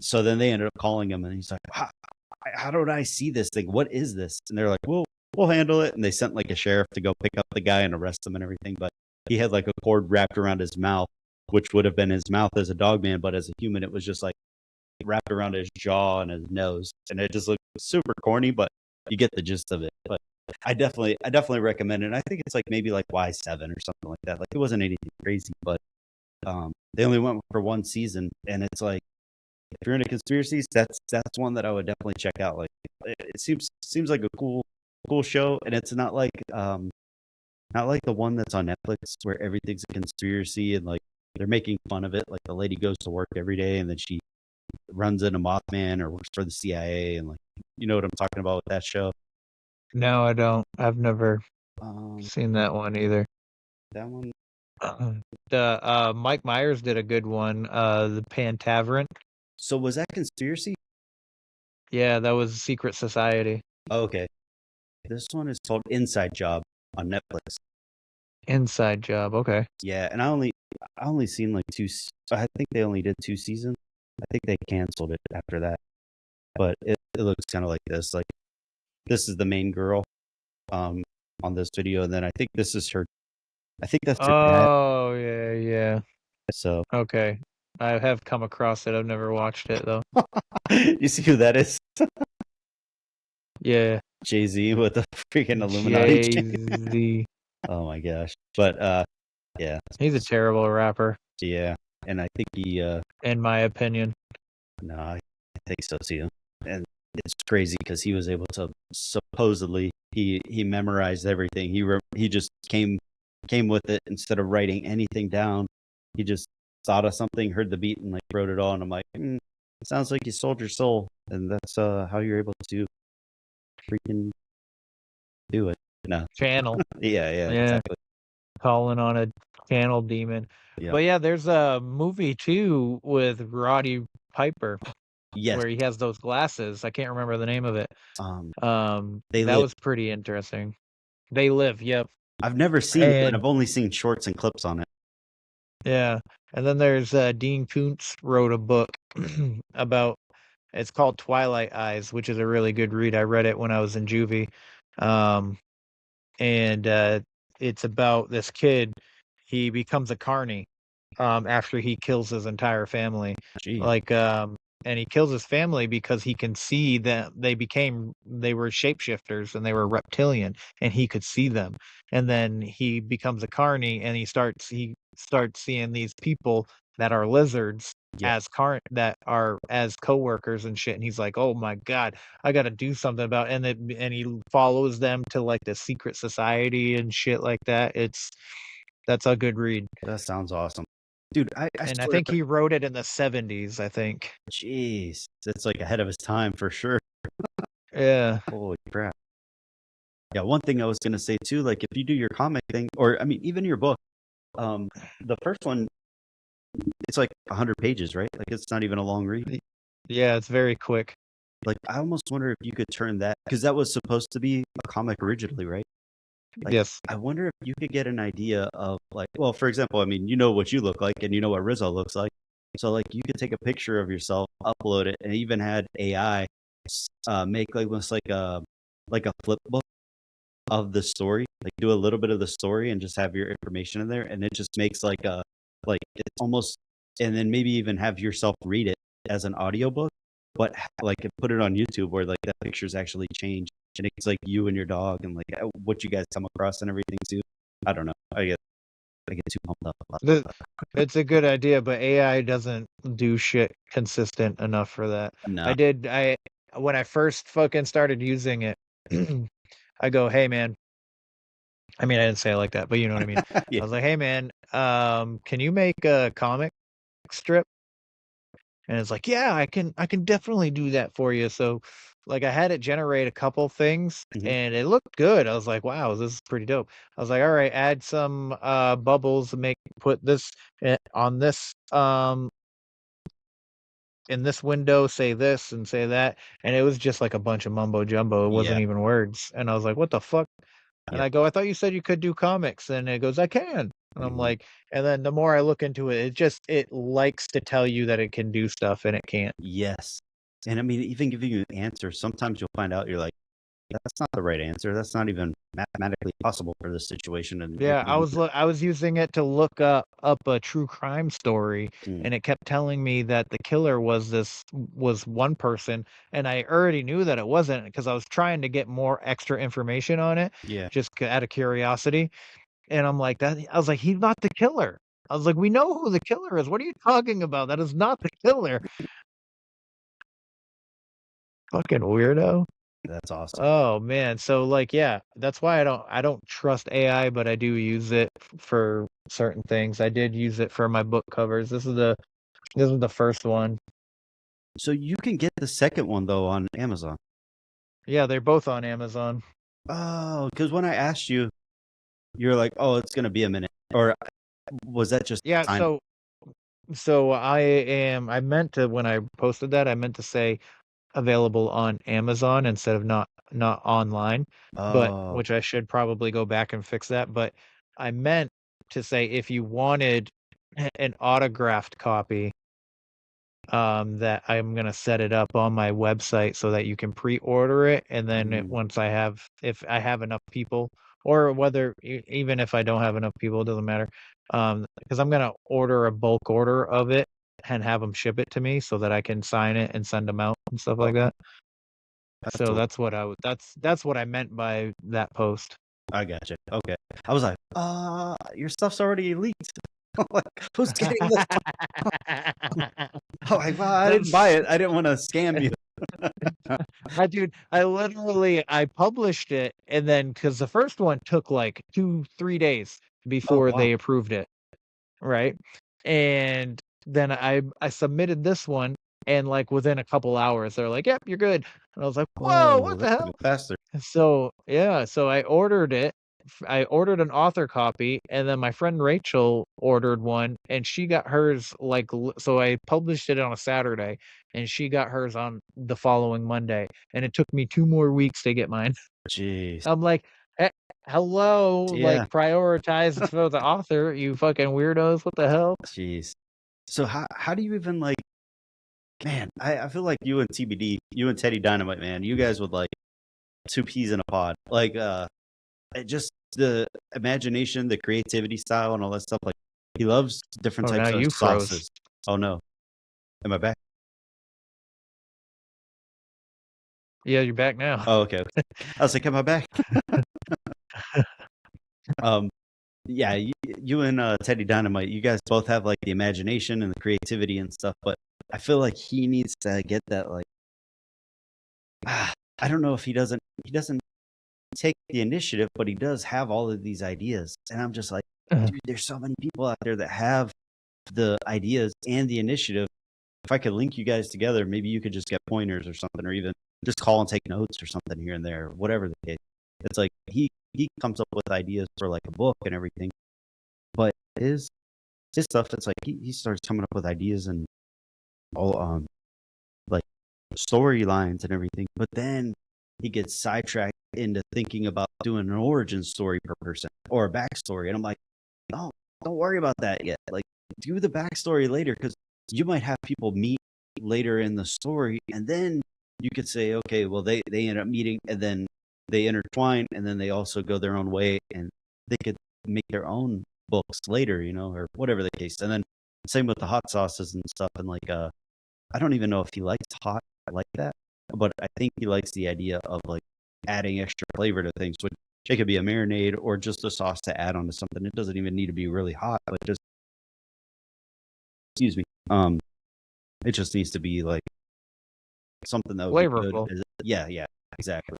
so then they ended up calling him, and he's like, how don't I see this thing? What is this? And they're like, well, we'll handle it. And they sent like a sheriff to go pick up the guy and arrest him and everything. But he had like a cord wrapped around his mouth, which would have been his mouth as a dog man, but as a human, it was just like wrapped around his jaw and his nose, and it just looked super corny, but you get the gist of it. But I definitely recommend it. And I think it's like maybe like Y7 or something like that. Like it wasn't anything crazy, but they only went for 1 season, and it's like if you're into conspiracies, that's one that I would definitely check out. Like it seems like a cool show, and it's not like the one that's on Netflix where everything's a conspiracy and like they're making fun of it. Like the lady goes to work every day, and then she runs into Mothman or works for the CIA, and like, you know what I'm talking about with that show? No, I don't. I've never seen that one either. That one. The Mike Myers did a good one, the Pantavern. So was that conspiracy? Yeah, that was a secret society. Oh, okay. This one is called Inside Job on Netflix. Inside Job. Okay. Yeah, and I only seen like I think they only did 2 seasons. I think they canceled it after that. But it looks kind of like this. Like this is the main girl on this video, and then I think this is her. I think that's her dad. Oh, yeah. So Okay. I have come across it. I've never watched it though. you see who that is? Yeah. Jay-Z with the freaking Illuminati chain. Jay-Z. Oh my gosh. But yeah. He's a terrible rapper, Yeah. And I think he in my opinion. no, I think so too. And it's crazy because he was able to supposedly he memorized everything. He just came with it instead of writing anything down. He just thought of something, heard the beat, and like wrote it all. And I'm like, it sounds like you sold your soul, and that's how you're able to freaking do it. No, Channel. yeah, exactly. Calling on a channel demon. Yeah. But yeah, there's a movie too with Roddy Piper Yes. where he has those glasses. I can't remember the name of it. They that Live. was pretty interesting. They Live, yep. I've never seen it, but And- I've only seen shorts and clips on it. Yeah. And then there's Dean Koontz wrote a book about, it's called Twilight Eyes, which is a really good read. I read it when I was in juvie. And it's about this kid. He becomes a carny after he kills his entire family. Jeez. Like and he kills his family because he can see that they were shapeshifters and they were reptilian, and he could see them. And then he becomes a carny, and he starts seeing these people that are lizards as coworkers and shit. And he's like, oh my god, I got to do something about it. And he follows them to like the secret society and shit like that. That's a good read. That sounds awesome. Dude, I think he wrote it in the 70s, I think. Jeez. It's like ahead of his time for sure. Yeah. Holy crap. Yeah, one thing I was gonna say too, like if you do your comic thing, or I mean even your book, the first one, it's like 100 pages, right? Like it's not even a long read. Yeah, it's very quick. Like I almost wonder if you could turn that, because that was supposed to be a comic originally, right? Like, yes. I wonder if you could get an idea of like, well, for example, I mean, you know what you look like and you know what Rizzo looks like. So like you could take a picture of yourself, upload it, and even had AI make like almost like a flip book of the story, like do a little bit of the story and just have your information in there, and it just makes like it's almost, and then maybe even have yourself read it as an audiobook, but like put it on YouTube where like that picture's actually changed and it's like you and your dog and like what you guys come across and everything too. I don't know. I get too pumped up. It's a good idea, but AI doesn't do shit consistent enough for that. No. When I first fucking started using it, I go, hey man. I mean, I didn't say it like that, but you know what I mean. Yeah. I was like, hey man, can you make a comic strip? And it's like, yeah, I can definitely do that for you. So like I had it generate a couple things and it looked good. I was like, wow, this is pretty dope. I was like, all right, add some bubbles, put this on this in this window, say this and say that. And it was just like a bunch of mumbo jumbo. It wasn't even words. And I was like, what the fuck? And I go, I thought you said you could do comics. And it goes, I can. And I'm like, and then the more I look into it, it likes to tell you that it can do stuff and it can't. Yes. And I mean, even giving you an answer, sometimes you'll find out you're like, that's not the right answer. That's not even mathematically possible for this situation. And yeah, I was using it to look up a true crime story, and it kept telling me that the killer was one person, and I already knew that it wasn't because I was trying to get more extra information on it, just out of curiosity. And I'm like, I was like, he's not the killer. I was like, we know who the killer is. What are you talking about? That is not the killer. Fucking weirdo. That's awesome. Oh man, so like yeah, that's why I don't trust AI, but I do use it for certain things. I did use it for my book covers. This is the first one. So you can get the second one though on Amazon. Yeah, they're both on Amazon. Oh, because when I asked you, you're like, oh, it's gonna be a minute, or was that just time? So I meant to, when I posted that, I meant to say available on Amazon instead of not not online, but Oh, which I should probably go back and fix that. But I meant to say if you wanted an autographed copy, that I'm gonna set it up on my website so that you can pre-order it, and then mm, once if I have enough people, or whether even if I don't have enough people, it doesn't matter. Because I'm gonna order a bulk order of it and have them ship it to me so that I can sign it and send them out and stuff like okay. that. That's So cool. that's what I meant by that post. I gotcha. Okay. I was like, your stuff's already leaked. I'm like, who's getting this? I'm like, well, I didn't buy it. I didn't want to scam you. I published it, and then because the first one took like 2-3 days Oh, before wow. they approved it, right? And then I submitted this one, and like within a couple hours, they're like, "Yep, you're good." And I was like, "Whoa, Oh, what the that's hell?" even faster. So yeah, so I ordered it. I ordered an author copy, and then my friend Rachel ordered one, and she got hers like so I published it on a Saturday, and she got hers on the following Monday, and it took me 2 more weeks to get mine. Jeez. I'm like, hello, like Yeah. prioritize for the author, you fucking weirdos. What the hell? Jeez. So how do you even like, man, I feel like you and TBD, you and Teddy Dynamite, man, you guys would like two peas in a pod. Like just the imagination, the creativity style and all that stuff. Like he loves different Oh, now types of you froze. sauces. Oh no. Am I back? Yeah, you're back now. Oh, okay. I was like, am I back? Um yeah, you and Teddy Dynamite, you guys both have like the imagination and the creativity and stuff, but I feel like he needs to get that like I don't know if he doesn't take the initiative, but he does have all of these ideas. And I'm just like, dude, there's so many people out there that have the ideas and the initiative. If I could link you guys together, maybe you could just get pointers or something, or even just call and take notes or something here and there, whatever the case. It's like he comes up with ideas for like a book and everything, but his stuff, it's like he starts coming up with ideas and all like storylines and everything, but then he gets sidetracked into thinking about doing an origin story per person or a backstory, and I'm like, oh, don't worry about that yet. Like, do the backstory later because you might have people meet later in the story, and then you could say, okay, well, they end up meeting, and then they intertwine, and then they also go their own way, and they could make their own books later, or whatever the case. And then same with the hot sauces and stuff, and like I don't even know if he likes hot like that, but I think he likes the idea of like adding extra flavor to things. Which it could be a marinade or just a sauce to add onto something. It doesn't even need to be really hot, but just excuse me. It just needs to be like something that would be good. Flavorful. Yeah, yeah, exactly.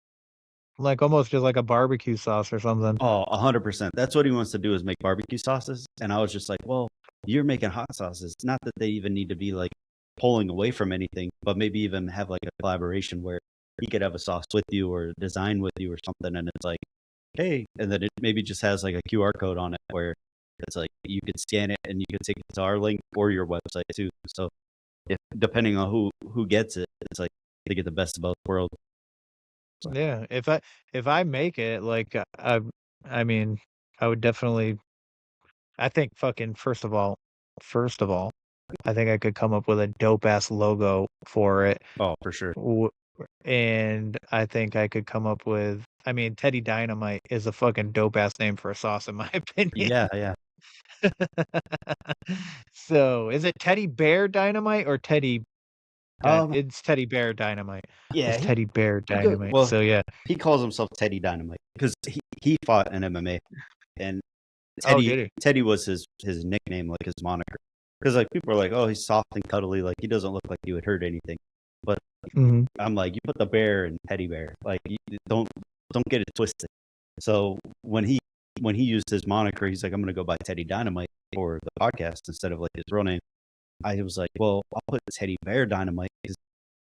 Like almost just like a barbecue sauce or something. Oh, 100%. That's what he wants to do is make barbecue sauces. And I was just like, well, you're making hot sauces. Not that they even need to be like pulling away from anything, but maybe even have like a collaboration where he could have a sauce with you or design with you or something. And it's like, hey, and then it maybe just has like a QR code on it where it's like you could scan it and you could take it to our link or your website too. So if depending on who gets it, it's like they get the best of both worlds. Yeah, if I make it, like I mean, I would definitely. I think fucking first of all, I think I could come up with a dope ass logo for it. Oh, for sure. And I think I could come up with. I mean, Teddy Dynamite is a fucking dope ass name for a sauce, in my opinion. Yeah, yeah. So, is it Teddy Bear Dynamite or Um, It's Teddy Bear Dynamite. yeah, It's Teddy Bear he go, Dynamite. well, So yeah. he calls himself Teddy Dynamite because he fought in MMA, and Oh, Teddy did he? Teddy was his nickname, like his moniker. Because like people are like, oh, he's soft and cuddly, like he doesn't look like he would hurt anything. But Mhm. I'm like, you put the bear in Teddy Bear, like don't get it twisted. So when he used his moniker, he's like, I'm gonna go by Teddy Dynamite for the podcast instead of like his real name. I was like, well, I'll put Teddy Bear Dynamite because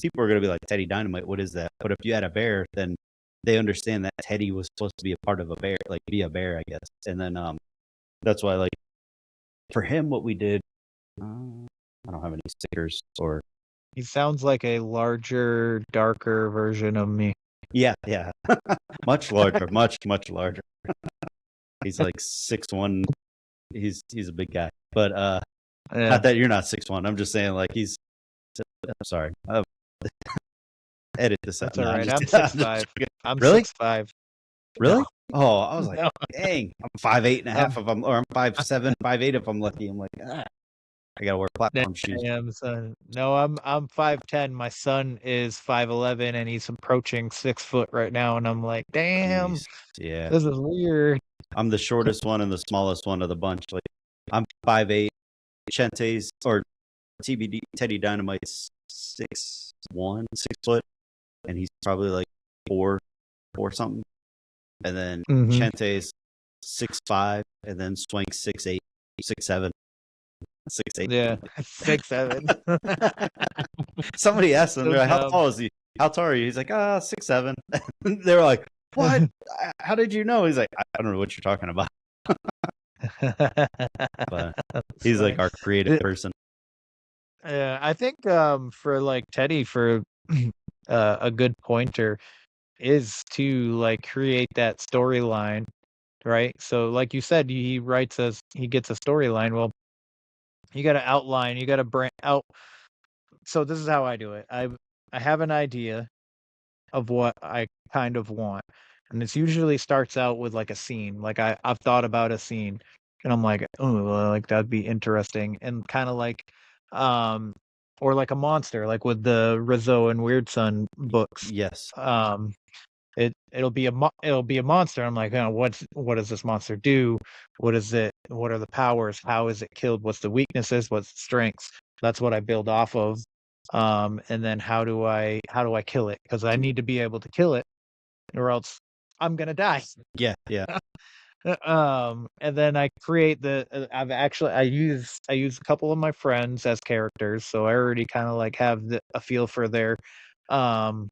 people are gonna be like, Teddy Dynamite, what is that? But if you add a bear, then they understand that Teddy was supposed to be a part of a bear, like be a bear, I guess. And then that's why like for him, what we did, I don't have any stickers or He sounds like a larger, darker version of me. Yeah, yeah. Much larger, much larger. He's like 6'1". He's a big guy, but Yeah, not that you're not 6'1". I'm just saying, like, he's. I'm sorry. Edit this out. that's all No, I'm right. just. I'm I'm just 6'5". joking. I'm Really? 6'5". Really? No, Oh, I was like, no. dang, I'm 5'8" and a I'm half if I'm, or I'm 5'7", 5'8" if I'm lucky. I'm like, I gotta wear platform shoes. Damn, son. No, I'm 5'10". My son is 5'11", and he's approaching 6 foot right now. And I'm like, damn, Jeez. Yeah. this is weird. I'm the shortest one and the smallest one of the bunch. Like, I'm 5'8". Chente's or TBD Teddy Dynamite's 6'1", 6 foot, and he's probably like 4 something. And then Hmm. Chente's 6'5", and then Swank's 6'8", 6'7", 6'8". Yeah, 6'7". Somebody asked him, So they're like, "How dumb. tall is he? How tall are you?" He's like, 6'7". They were like, "What? How did you know?" He's like, "I don't know what you're talking about." But That's he's funny. like our creative person. Yeah, I think for like Teddy, for a good pointer is to like create that storyline, right? So like you said, he gets a storyline. Well, you got to outline, you got to brand out. So this is how I do it. I have an idea of what I kind of want. And it's usually starts out with like a scene. Like I've thought about a scene and I'm like, oh, well, like that'd be interesting. And kind of like um or like a monster, like with the Rizzo and Weird Son books. Yes. Um it'll be a monster. I'm like, oh, what does this monster do? What is it? What are the powers? How is it killed? What's the weaknesses? What's the strengths? That's what I build off of. And then how do I kill it? Because I need to be able to kill it, or else I'm gonna die. Yeah. Yeah. And then I create I use a couple of my friends as characters, so I already kind of like have a feel for um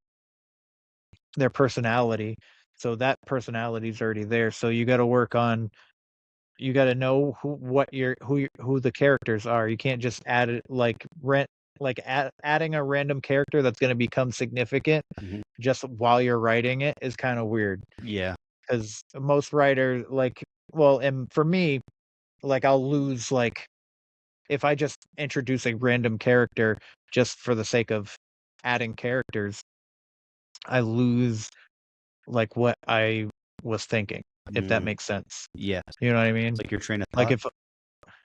their personality. So that personality is already there. So you got to work on. You got to know who the characters are. You can't just add it adding a random character that's going to become significant Mhm. just while you're writing it is kind of weird, Yeah. because most writers and for me, like I'll lose like if I just introduce a random character just for the sake of adding characters, I lose like what I was thinking, if that Mm, makes sense. yeah. You know what I It's mean? like your train of Like thought. if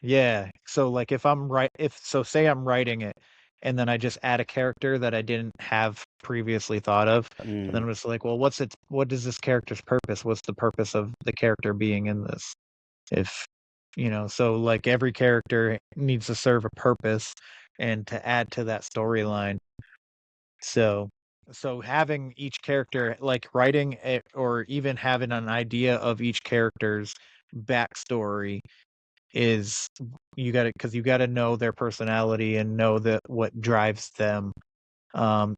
Yeah. So like say I'm writing it and then I just add a character that I didn't have previously thought of, and then Mm, I'm just like, well, what is this character's purpose? What's the purpose of the character being in this? If so like every character needs to serve a purpose and to add to that storyline. So having each character, like writing it or even having an idea of each character's backstory is because you got to know their personality and know that what drives them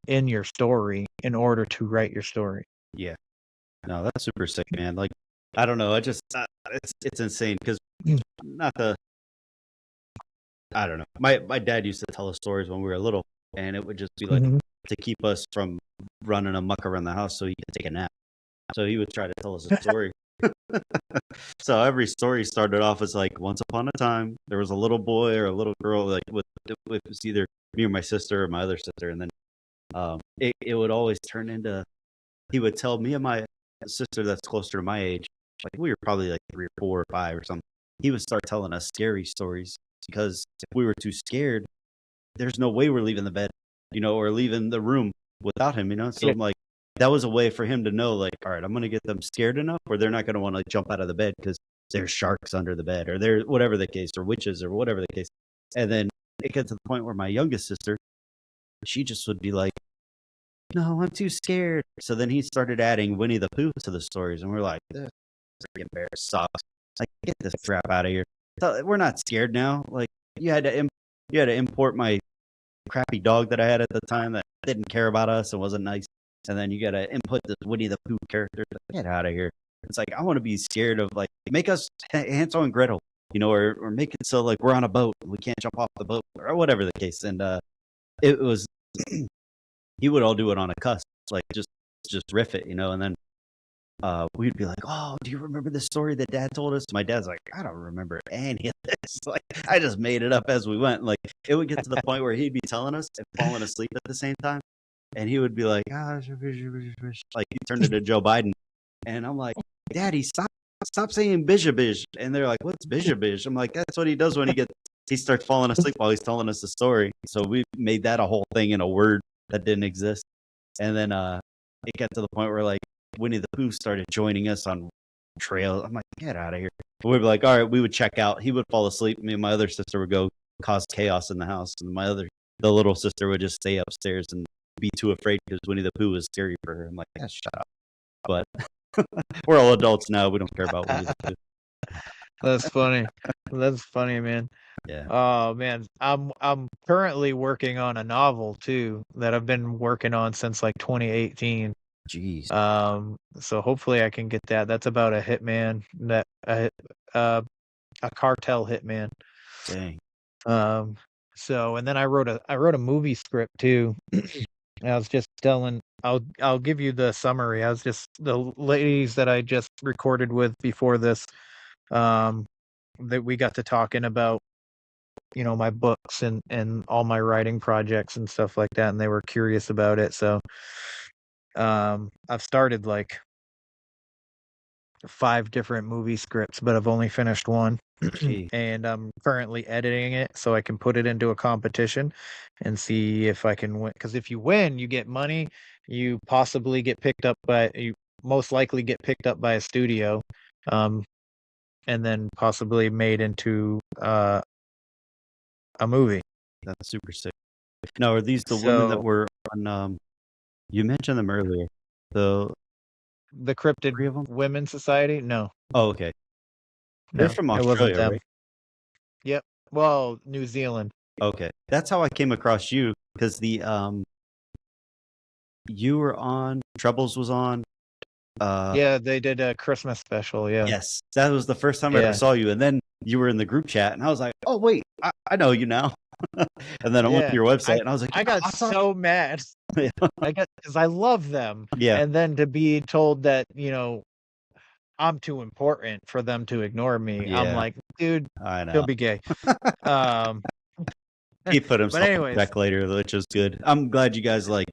in your story in order to write your story. yeah. No, that's super sick, man. Like, I don't know. I just it's insane because Mm. not the I don't know. My dad used to tell us stories when we were little, and it would just be like Mhm. to keep us from running amok around the house so he could take a nap. So he would try to tell us a story. So every story started off as like, once upon a time, there was a little boy or a little girl, like with it was either me or my sister or my other sister, and then it would always turn into he would tell me and my sister that's closer to my age, like we were probably like 3 or 4 or 5 or something. He would start telling us scary stories because if we were too scared, there's no way we're leaving the bed, or leaving the room without him, So Yeah. I'm like, that was a way for him to know, like, all right, I'm gonna get them scared enough where they're not gonna want to jump out of the bed because there's sharks under the bed or there's whatever the case or witches or whatever the case. And then it got to the point where my youngest sister, she just would be like, no, I'm too scared. So then he started adding Winnie the Pooh to the stories, and we're like, this freaking bear sucks. Like, get this crap out of here. So we're not scared now. Like, you had to import my crappy dog that I had at the time that didn't care about us and wasn't nice, and then you got to input this Winnie the Pooh character. Get out of here. It's like I want to be scared of, like, make us Hansel and Gretel, or make it so like we're on a boat and we can't jump off the boat or whatever the case. And it was he would all do it on a cuss, like just just riff it, and then we'd be like, "Oh, do you remember this story that Dad told us?" My dad's like, "I don't remember any of this. Like, I just made it up as we went." Like, it would get to the point where he'd be telling us and falling asleep at the same time, and he would be like, like he turned into Joe Biden, and I'm like, "Daddy, stop saying bish," and they're like, "What's bish?" I'm like, "That's what he does when he starts falling asleep while he's telling us the story." So we made that a whole thing in a word that didn't exist, and then it got to the point where like Winnie the Pooh started joining us on trails. I'm like, "Get out of here." We'd be like, "All right," we would check out. He would fall asleep. Me and my other sister would go cause chaos in the house, and the little sister would just stay upstairs and be too afraid because Winnie the Pooh was scary for her. I'm like, "Yeah, shut up." But we're all adults now. We don't care about Winnie the Pooh. That's funny. That's funny, man. Yeah. Oh man, I'm currently working on a novel too that I've been working on since like 2018. Jeez. So hopefully I can get that. That's about a hitman a cartel hitman. Dang. So and then I wrote a movie script too. I was just telling I'll give you the summary. I was just the ladies that I just recorded with before this, that we got to talking about, my books and all my writing projects and stuff like that, and they were curious about it. So I've started like 5 different movie scripts, but I've only finished one. Gee. And I'm currently editing it so I can put it into a competition and see if I can win. Because if you win, you get money. You most likely get picked up by a studio, and then possibly made into a movie. That's super sick. Now, are these the women that were on? You mentioned them earlier. The Cryptid 3 of them? Women's Society? No. Oh, okay. No, They're from it wasn't Australia, them. right? Yep. Well, New Zealand. Okay. That's how I came across you, because you were on, Troubles was on. Yeah, they did a Christmas special. Yeah. Yes, that was the first time I ever Yeah. saw you, and then you were in the group chat, and I was like, "Oh wait, I know you now." And then I went to your website, and I was like, I got "Awesome." so mad. Yeah. Because I love them. Yeah. And then to be told that, I'm too important for them to ignore me. I'm Yeah. like, dude, I he'll know. be gay. He put But himself anyways, back later, which is good. I'm glad you guys like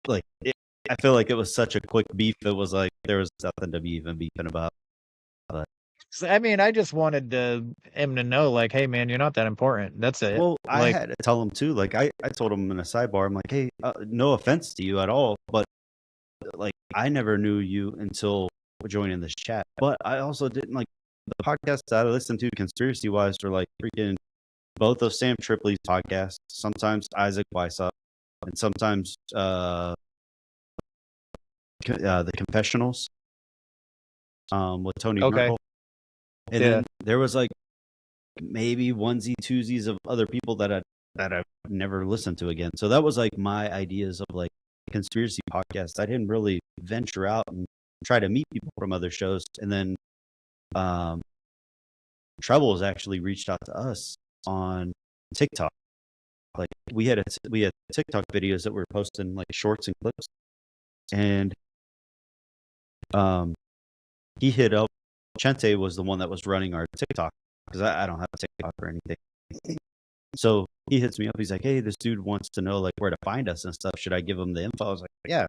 it. I feel like it was such a quick beef. It was like there was nothing to be even beefing about. But I mean, I just wanted him to know, like, hey, man, you're not that important. That's it. well, I Like, had to tell him too. Like I told him in a sidebar, I'm like, "Hey, no offense to you at all, but like I never knew you until joining this chat. But I also didn't like the podcasts that I listened to conspiracy wise were like freaking both of Sam Tripoli's podcasts, sometimes Isaac Weishaupt, and sometimes the Confessionals with Tony okay. Merkel. And Yeah. then there was like maybe onesie twosies of other people that I've never listened to again. So that was like my ideas of like conspiracy podcasts. I didn't really venture out and try to meet people from other shows. And then Trebles actually reached out to us on TikTok. Like we had TikTok videos that were posting like shorts and clips, and he hit up. Chente was the one that was running our TikTok, because I don't have a TikTok or anything. So he hits me up. He's like, "Hey, this dude wants to know like where to find us and stuff. Should I give him the info?" I was like, "Yeah,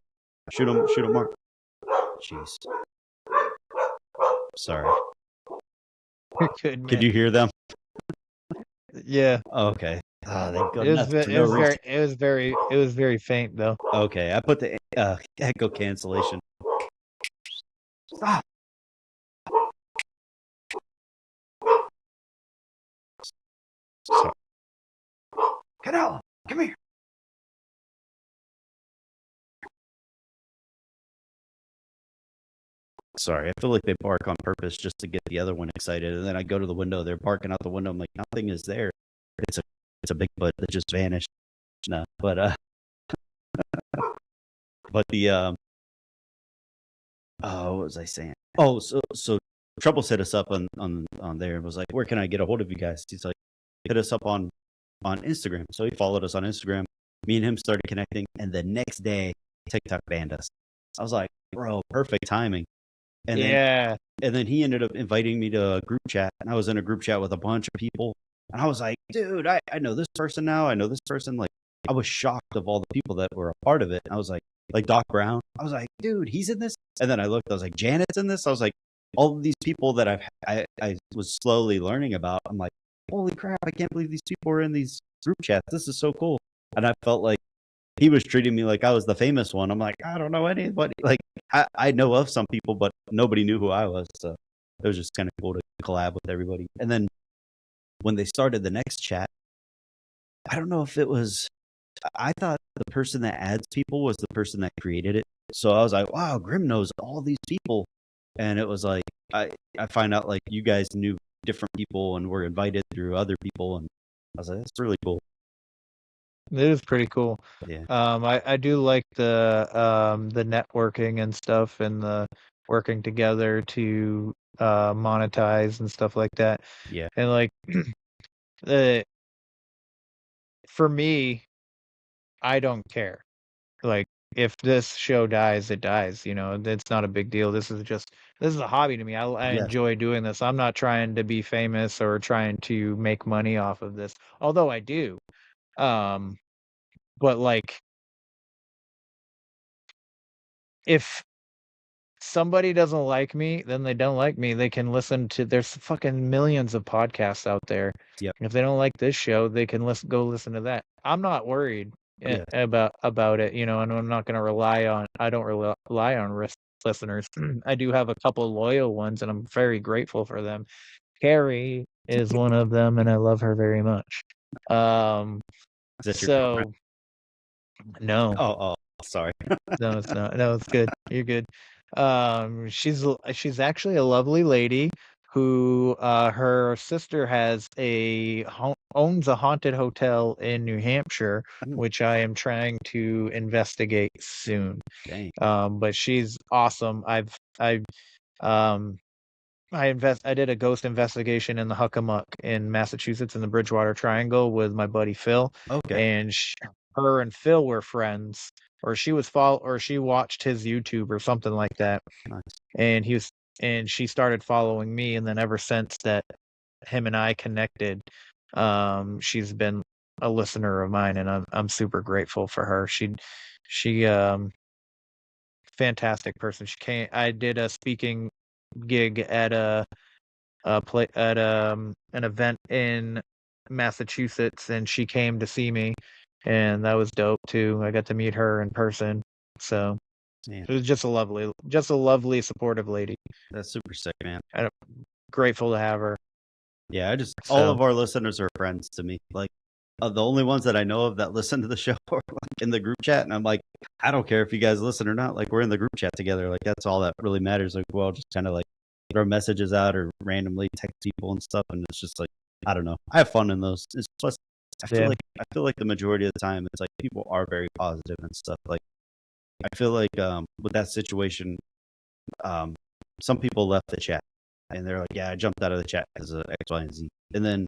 shoot him, Mark." Jeez, sorry. Good, man. Could you hear them? Yeah. Okay. Oh, they go It was, nuts for it no was reason. it was very faint though. Okay, I put the echo cancellation. Stop. So, Canelo, come here. Sorry, I feel like they bark on purpose just to get the other one excited, and then I go to the window. They're barking out the window. I'm like, nothing is there. It's a Bigfoot that just vanished. No, but but the what was I saying? Oh, so Troubles hit us up on there and was like, "Where can I get a hold of you guys?" He's like, hit us up on Instagram. So he followed us on Instagram. Me and him started connecting, and the next day TikTok banned us. I was like, bro, perfect timing. And Yeah. then he ended up inviting me to a group chat, and I was in a group chat with a bunch of people, and I was like, dude, I know this person now. I know this person. Like, I was shocked of all the people that were a part of it. And I was like Doc Brown. I was like, dude, he's in this. And then I looked, I was like, Janet's in this. I was like, all of these people that I was slowly learning about. I'm like, holy crap, I can't believe these people are in these group chats. This is so cool. And I felt like he was treating me like I was the famous one. I'm like, I don't know anybody. Like, I know of some people, but nobody knew who I was. So it was just kind of cool to collab with everybody. And then when they started the next chat, I don't know if it was, I thought the person that adds people was the person that created it. So I was like, wow, Grim knows all these people. And it was like, I find out like you guys knew different people and were invited through other people. And I was like, that's really cool. It is pretty cool. Yeah. I do like the networking and stuff and the working together to monetize and stuff like that. Yeah. And like the for me, I don't care. Like if this show dies, it dies. You know, it's not a big deal. This is a hobby to me. I Yeah. enjoy doing this. I'm not trying to be famous or trying to make money off of this, although I do. But like if somebody doesn't like me, then they don't like me. They can listen to there's fucking millions of podcasts out there. Yep. If they don't like this show, they can go listen to that. I'm not worried Yeah. about it, you know, and I'm not going to I don't rely on listeners. I do have a couple loyal ones and I'm very grateful for them. Carrie is one of them and I love her very much. Is that your girlfriend? So no. Oh, sorry. No, it's not. No, it's good. You're good. She's actually a lovely lady who her sister owns a haunted hotel in New Hampshire, which I am trying to investigate soon. Dang. But she's awesome. Um I did a ghost investigation in the Huckamuck in Massachusetts in the Bridgewater Triangle with my buddy Phil. Okay. And her and Phil were friends, or she watched his YouTube or something like that. Nice. And she started following me, and then ever since that him and I connected, she's been a listener of mine, and I'm super grateful for her. She fantastic person. I did a speaking gig at an event in Massachusetts, and she came to see me, and that was dope too. I got to meet her in person, so Man, it was just a lovely, supportive lady. that's super sick, man. I'm grateful to have her. Yeah, all So of our listeners are friends to me. Like, the only ones that I know of that listen to the show are like in the group chat, and I'm like, I don't care if you guys listen or not. Like, we're in the group chat together. Like, that's all that really matters. Like, we'll just kind of like throw messages out or randomly text people and stuff, and it's just like, I don't know. I have fun in those. Plus, I Yeah. feel like the majority of the time, it's like people are very positive and stuff. Like, I feel like with that situation, some people left the chat and they're like, yeah, I jumped out of the chat because of X, Y, and Z. And then,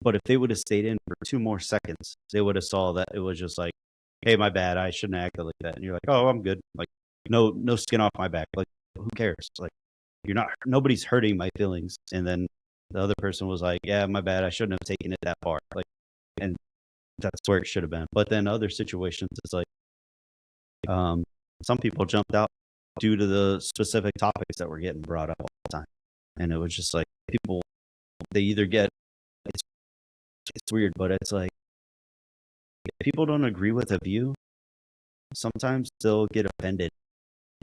but if they would have stayed in for 2 more seconds, they would have saw that it was just like, hey, my bad, I shouldn't have acted like that. And you're like, oh, I'm good. Like, no skin off my back. Like, who cares? Like, nobody's hurting my feelings. And then the other person was like, yeah, my bad, I shouldn't have taken it that far. Like, and that's where it should have been. But then other situations, it's like, some people jumped out due to the specific topics that were getting brought up all the time. And it was just like people, they either get, it's weird, but it's like, if people don't agree with a view, sometimes they'll get offended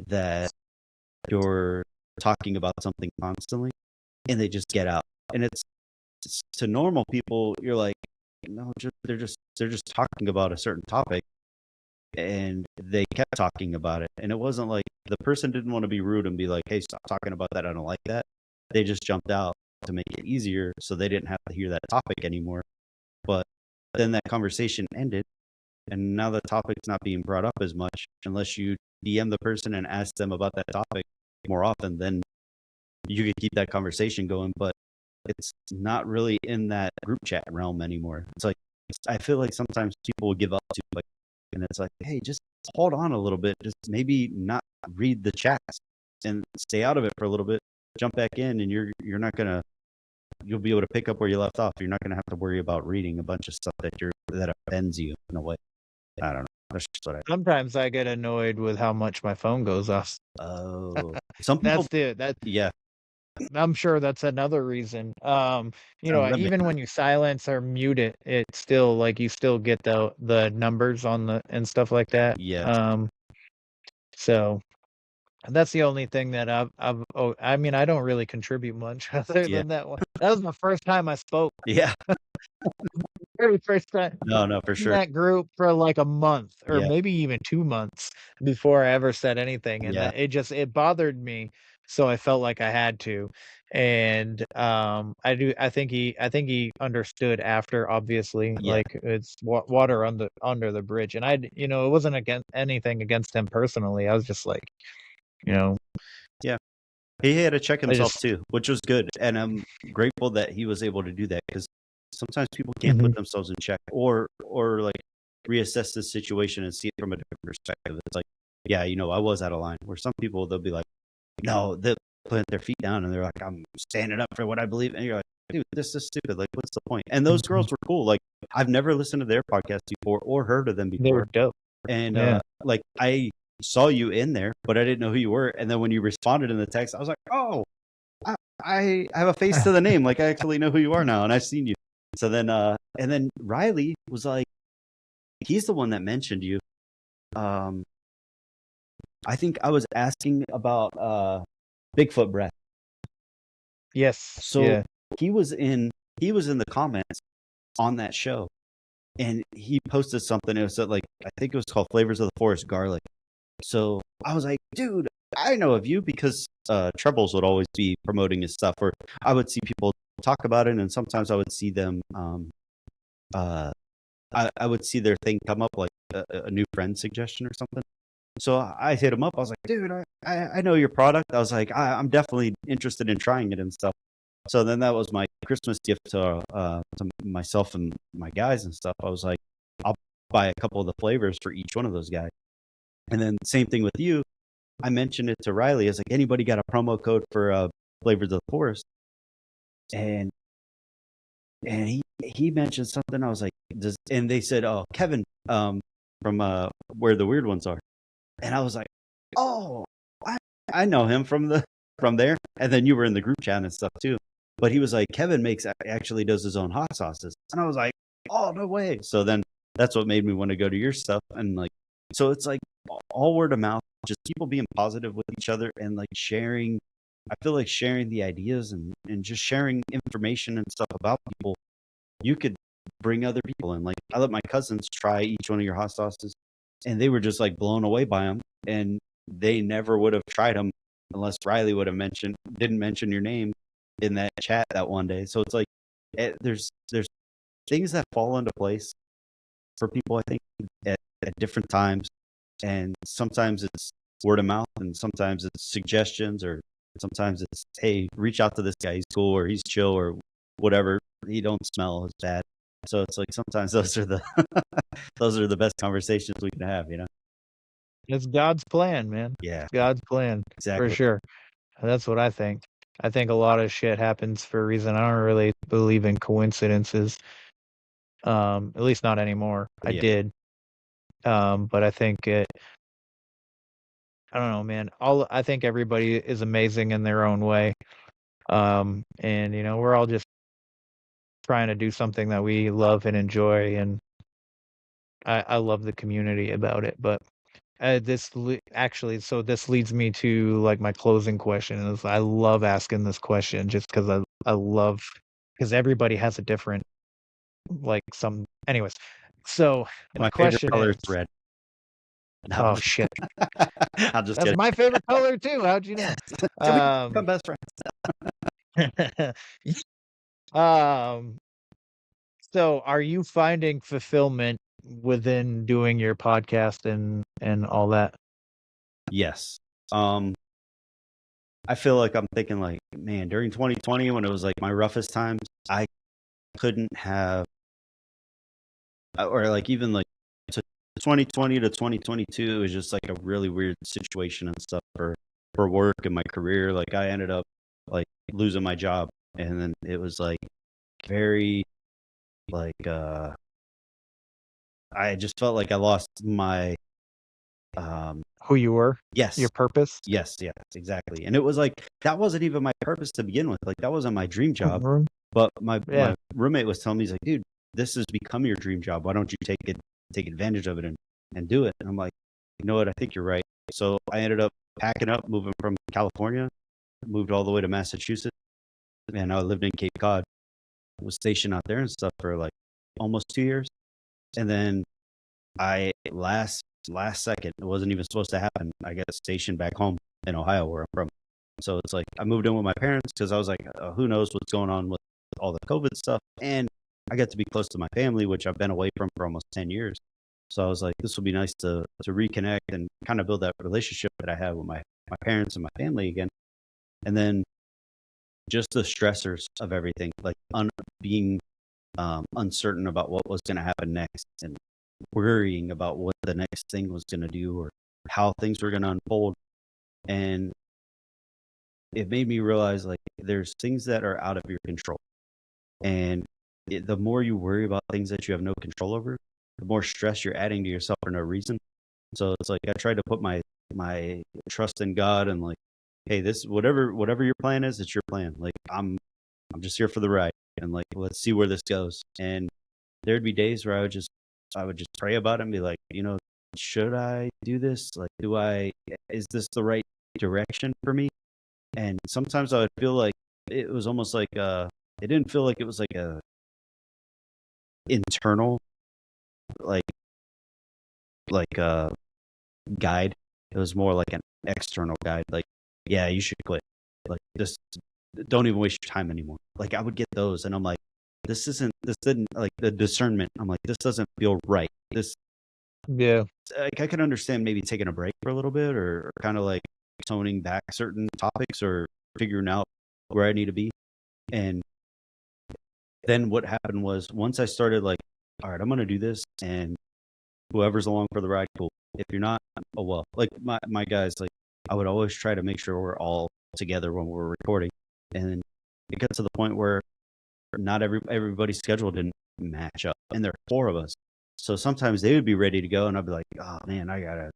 that you're talking about something constantly and they just get out. And it's to normal people, you're like, no, they're just talking about a certain topic. And they kept talking about it. And it wasn't like the person didn't want to be rude and be like, hey, stop talking about that. I don't like that. They just jumped out to make it easier so they didn't have to hear that topic anymore. But then that conversation ended. And now the topic's not being brought up as much unless you DM the person and ask them about that topic more often. Then you could keep that conversation going. But it's not really in that group chat realm anymore. It's like, I feel like sometimes people will give up to like, and it's like, hey, just hold on a little bit. Just maybe not read the chats and stay out of it for a little bit. Jump back in, and you're not gonna. You'll be able to pick up where you left off. You're not gonna have to worry about reading a bunch of stuff that offends you in a way. I don't know. That's just what I. Sometimes I get annoyed with how much my phone goes off. Oh, some people. Yeah, I'm sure that's another reason. limit. Even when you silence or mute it, it's still like you still get the numbers on the and stuff like that. Yeah. So that's the only thing that I mean, I don't really contribute much other Yeah. than that one. That was the first time I spoke. Yeah. Very first time. No, for In sure. that group for like a month or Yeah. maybe even 2 months before I ever said anything, and Yeah. it bothered me, so I felt like I had to. And I think he understood after, obviously. Yeah. Like, it's water under the bridge, and it wasn't anything against him personally. I was just like, Yeah. He had to check I himself just too, which was good, and I'm grateful that he was able to do that, because sometimes people can't put Mhm. themselves in check or like reassess the situation and see it from a different perspective. It's like, yeah, I was out of line. Where some people, they'll be like, no, they'll put their feet down and they're like, I'm standing up for what I believe, and you're like, dude, this is stupid. Like, what's the point? And those girls Mhm. were cool. Like, I've never listened to their podcast before or heard of them They were before, dope. and Yeah. like, I saw you in there, but I didn't know who you were. And then when you responded in the text, I was like, oh, I have a face to the name. Like, I actually know who you are now, and I've seen you. So then, and then Riley was like, he's the one that mentioned you. I think I was asking about Bigfoot breath. Yes. So Yeah. he was in the comments on that show, and he posted something. It was like, I think it was called Flavors of the Forest Garlic. So I was like, dude, I know of you, because Trebles would always be promoting his stuff, or I would see people talk about it, and sometimes I would see them I would see their thing come up, like a new friend suggestion or something. So I hit him up. I was like, dude, I know your product. I was like, I'm definitely interested in trying it and stuff. So then that was my Christmas gift to myself and my guys and stuff. I was like, I'll buy a couple of the flavors for each one of those guys. And then same thing with you. I mentioned it to Riley. I was like, anybody got a promo code for Flavors of the Forest? And he mentioned something. I was like, and they said, oh, Kevin, from Where the Weird Ones Are. And I was like, oh, I know him from there. And then you were in the group chat and stuff too. But he was like, Kevin actually does his own hot sauces. And I was like, oh, no way. So then that's what made me want to go to your stuff. And like, so it's like all word of mouth, just people being positive with each other and like sharing. I feel like sharing the ideas and just sharing information and stuff about people. You could bring other people in. Like, I let my cousins try each one of your hot sauces, and they were just like blown away by them. And they never would have tried them unless Riley would have didn't mention your name in that chat that one day. So it's like, there's things that fall into place for people, I think, at different times. And sometimes it's word of mouth, and sometimes it's suggestions, or sometimes it's, hey, reach out to this guy. He's cool, or he's chill, or whatever. He don't smell as bad. So it's like, sometimes those are the those are the best conversations we can have. It's God's plan, man. Yeah, It's God's plan for exactly. sure. That's what I think. I think a lot of shit happens for a reason. I don't really believe in coincidences. At least not anymore. I Yeah. did. But I think I don't know, man. I think everybody is amazing in their own way. And we're all just trying to do something that we love and enjoy, and I love the community about it. But actually, so this leads me to like my closing question. Is I love asking this question just because I love, because everybody has a different, like, some. Anyways, so my My favorite question color is, is red. No, oh shit, I'll just that's kidding. my favorite color too. How'd you know? Can we become best friends? um. So, are you finding fulfillment within doing your podcast and all that? Yes. I feel like I'm thinking like, man, during 2020, when it was like my roughest times, I couldn't have, or like even like to 2020 to 2022 was just like a really weird situation and stuff for work and my career. Like I ended up like losing my job, and then it was like very like I just felt like I lost my Who you were, yes, your purpose. yes, exactly. And it was like that wasn't even my purpose to begin with. Like that wasn't my dream job. Mhm. But my Yeah. roommate was telling me, he's like, dude, this has become your dream job. Why don't you take advantage of it and do it? And I'm like, you know what? I think you're right. So I ended up packing up, moving from California, moved all the way to Massachusetts, and I lived in Cape Cod. Was stationed out there and stuff for like almost 2 years, and then I last second, it wasn't even supposed to happen. I got stationed back home in Ohio, where I'm from. So it's like I moved in with my parents because I was like, who knows what's going on with all the COVID stuff, and I got to be close to my family, which I've been away from for almost 10 years. So I was like, this will be nice to reconnect and kind of build that relationship that I had with my parents and my family again. And then just the stressors of everything, like being uncertain about what was going to happen next, and worrying about what the next thing was going to do or how things were going to unfold. And it made me realize like there's things that are out of your control. And the more you worry about things that you have no control over, the more stress you're adding to yourself for no reason. So it's like I tried to put my trust in God and like, hey, this whatever your plan is, it's your plan. Like I'm just here for the ride, and like let's see where this goes. And there'd be days where I would just pray about it and be like, should I do this? Like, is this the right direction for me? And sometimes I would feel like it was almost like it didn't feel like it was like a internal like guide. It was more like an external guide. Like, yeah, you should quit. Like, just don't even waste your time anymore. Like, I would get those, and I'm like, this didn't like the discernment. I'm like, this doesn't feel right. Yeah. Like, I could understand maybe taking a break for a little bit, or kind of like toning back certain topics, or figuring out where I need to be. And then what happened was once I started like, all right, I'm gonna do this, and whoever's along for the ride, cool. If you're not, oh well. Like my guys, like I would always try to make sure we're all together when we're recording, and it got to the point where not everybody's schedule didn't match up, and there are four of us. So sometimes they would be ready to go, and I'd be like, oh man, I gotta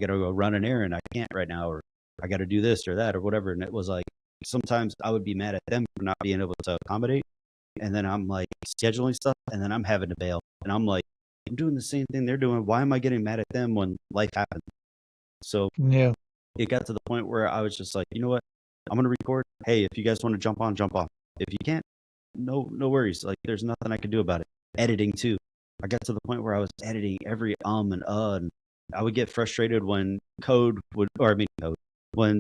go run an errand. I can't right now, or I gotta do this or that or whatever. And it was like sometimes I would be mad at them for not being able to accommodate, and then I'm like scheduling stuff, and then I'm having to bail, and I'm like, I'm doing the same thing they're doing. Why am I getting mad at them when life happens? So Yeah. it got to the point where I was just like, you know what? I'm gonna record. Hey, if you guys want to jump on, jump on. If you can't, no worries. Like there's nothing I can do about it. Editing too. I got to the point where I was editing every and I would get frustrated when when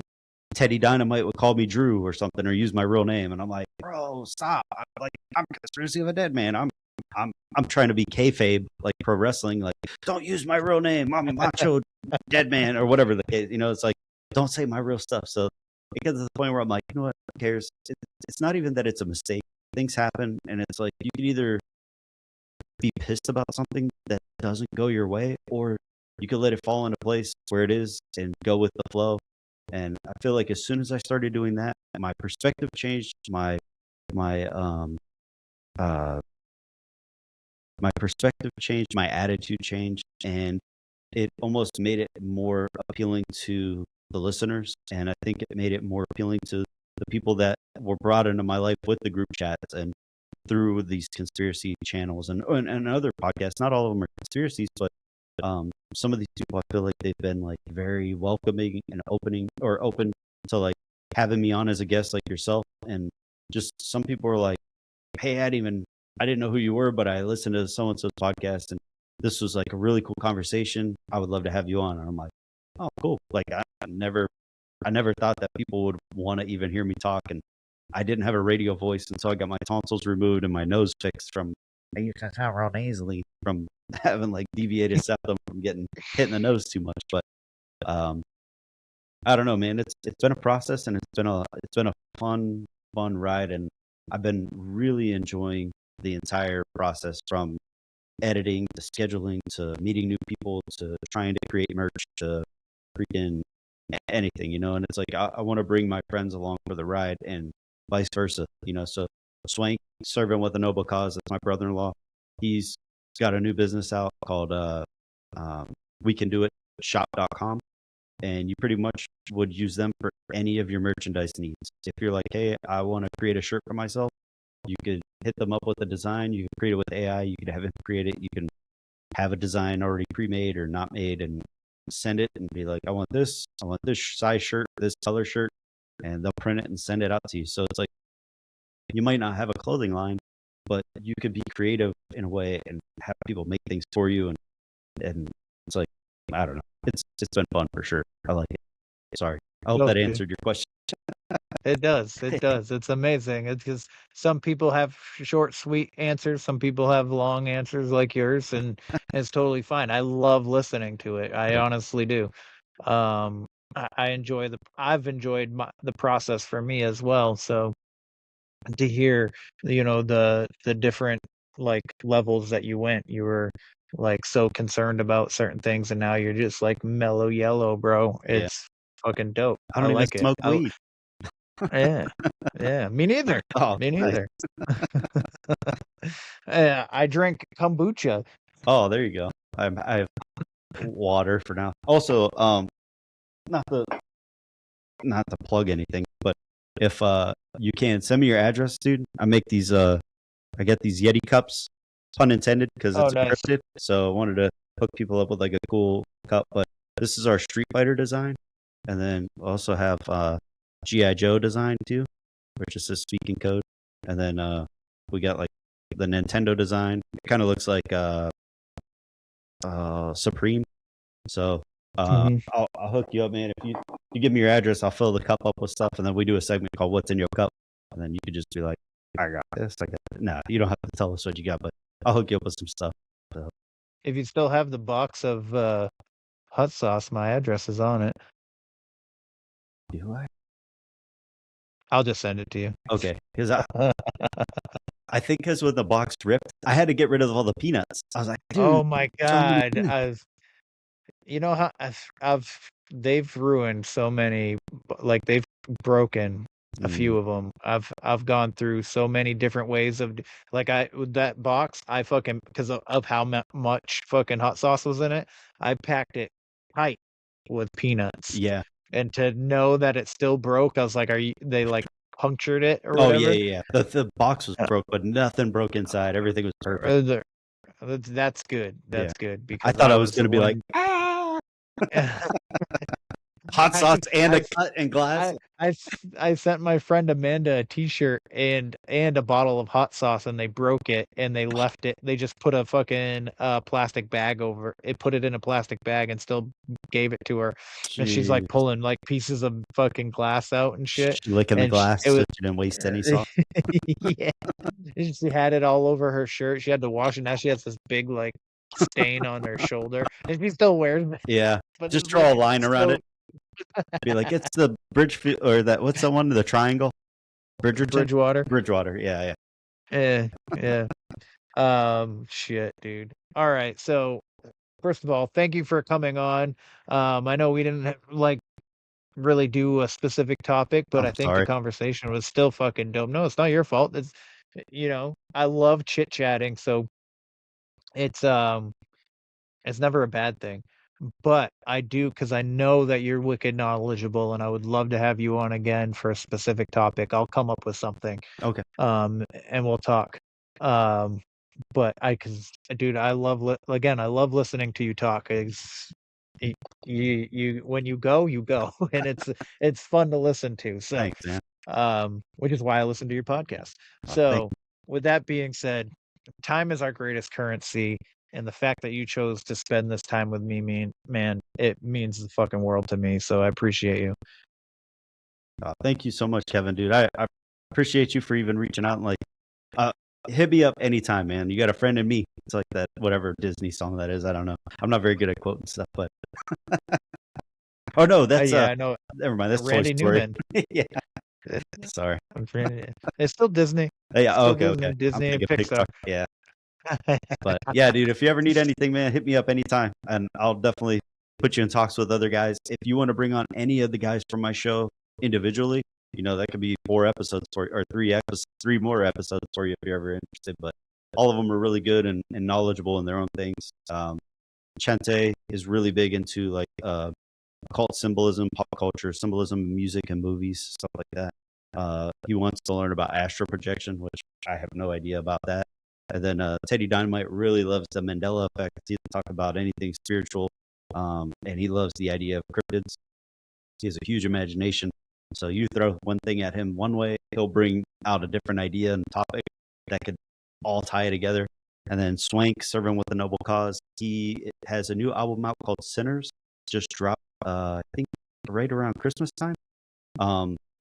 Teddy Dynamite would call me Drew or something, or use my real name, and I'm like, bro, stop! I'm Conspiracy of a Deadman. I'm trying to be kayfabe, like pro wrestling. Like, don't use my real name. I'm Macho Deadman or whatever the case. It's like, don't say my real stuff. So it gets to the point where I'm like, you know what? Who cares? It's not even that it's a mistake. Things happen, and it's like you can either be pissed about something that doesn't go your way, or you could let it fall into place where it is and go with the flow. And I feel like as soon as I started doing that, my perspective changed. My perspective changed, my attitude changed, and it almost made it more appealing to the listeners. And I think it made it more appealing to the people that were brought into my life with the group chats and through these conspiracy channels and other podcasts. Not all of them are conspiracies, but some of these people, I feel like they've been like very welcoming and open to like having me on as a guest, like yourself. And just some people are like, hey, I didn't know who you were, but I listened to so and so's podcast, and this was like a really cool conversation. I would love to have you on. And I'm like, oh, cool. Like I never thought that people would want to even hear me talk. And I didn't have a radio voice, and so I got my tonsils removed and my nose fixed from I used to sound real nasally from having like deviated septum from getting hit in the nose too much. But I don't know, man. It's been a process, and it's been a fun ride, and I've been really enjoying the entire process from editing to scheduling to meeting new people to trying to create merch to freaking anything, you know. And it's like I want to bring my friends along for the ride and vice versa, you know. So Swank serving with a noble cause. That's my brother-in-law. He's got a new business out called We Can Do It shop.com, and you pretty much would use them for any of your merchandise needs. If you're like, hey, I want to create a shirt for myself, you could hit them up with a design. You can create it with AI. You could have it create it. You can have a design already pre-made or not made and send it and be like, I want this size shirt, this color shirt, and they'll print it and send it out to you. So it's like, you might not have a clothing line, but you could be creative in a way and have people make things for you. And it's like, I don't know. It's been fun for sure. I like it. Sorry. I hope that answered your question. It does. It does. It's amazing. It's because some people have short, sweet answers. Some people have long answers like yours, and it's totally fine. I love listening to it. I honestly do. I enjoy I've enjoyed the process for me as well. So to hear, the different like levels that you went, you were like so concerned about certain things, and now you're just like mellow yellow, bro. It's fucking dope. I don't even like smoke it. weed. Yeah, me neither. Oh, Me nice. neither. I drink kombucha. Oh, there you go. I have water for now. Also, not to plug anything, but if you can send me your address, dude. I make these I get these Yeti cups, pun intended, because it's nice. encrypted. So I wanted to hook people up with like a cool cup. But this is our Street Fighter design, and then we also have G.I. Joe design too, which is a SpeakinCOAD, and then we got like the Nintendo design. It kind of looks like Supreme. So I'll hook you up, man. If you give me your address, I'll fill the cup up with stuff, and then we do a segment called "What's in Your Cup," and then you could just be like, "I got this." I got that. No, you don't have to tell us what you got, but I'll hook you up with some stuff. So. If you still have the box of hot sauce, my address is on it. Do I? I'll just send it to you. Okay, because I think because when the box ripped, I had to get rid of all the peanuts. I was like, dude, oh my god, you know how they've ruined so many, like they've broken a few of them. I've gone through so many different ways of like with that box. I fucking because of how much fucking hot sauce was in it. I packed it tight with peanuts. Yeah. And to know that it still broke, I was like, they like punctured it or Oh whatever? yeah. The box was broke, but nothing broke inside. Everything was perfect. That's good. That's good because I thought I was going to be like, hot sauce and a cut and glass. I sent my friend Amanda a T-shirt and a bottle of hot sauce, and they broke it and they left it. They just put a fucking plastic bag over it, put it in a plastic bag, and still gave it to her. Jeez. And she's like pulling like pieces of fucking glass out and shit. She licking the glass so she didn't waste any sauce. Yeah, she had it all over her shirt. She had to wash it. Now she has this big like stain on her shoulder, and she still wears it. Yeah, but just draw a line around it. Be like, it's the Bridgefield or that. What's the one? The triangle. Bridgewater. Yeah. Yeah. Shit, dude. All right. So, first of all, thank you for coming on. I know we didn't really do a specific topic, but I think the conversation was still fucking dope. No, it's not your fault. It's I love chit chatting, so it's never a bad thing. But I do, because I know that you're wicked knowledgeable, and I would love to have you on again for a specific topic. I'll come up with something. Okay. And we'll talk. But dude, I love listening to you talk. You when you go, and it's fun to listen to. So, thanks, man. Which is why I listen to your podcast. So, with that being said, time is our greatest currency. And the fact that you chose to spend this time with me, man, it means the fucking world to me. So I appreciate you. Thank you so much, Kevin, dude. I appreciate you for even reaching out and like, hit me up anytime, man. You got a friend in me. It's like that, whatever Disney song that is. I don't know. I'm not very good at quoting stuff, but. Oh no, that's I know. Never mind. That's Randy Toy Story. Newman. Yeah. Sorry. It's still Disney. Yeah. Still Okay. Disney and Pixar. Yeah. But yeah, dude, if you ever need anything, man, hit me up anytime, and I'll definitely put you in talks with other guys. If you want to bring on any of the guys from my show individually, that could be 4 episodes or 3 more episodes for you if you're ever interested. But all of them are really good and knowledgeable in their own things. Chente is really big into like occult symbolism, pop culture, symbolism, music and movies, stuff like that. He wants to learn about astral projection, which I have no idea about that. And then Teddy Dynamite really loves the Mandela effect. He talk about anything spiritual, and he loves the idea of cryptids. He has a huge imagination. So you throw one thing at him one way, he'll bring out a different idea and topic that could all tie together. And then Swank, Serving with a Noble Cause, he has a new album out called Sinners. Just dropped, I think, right around Christmas time.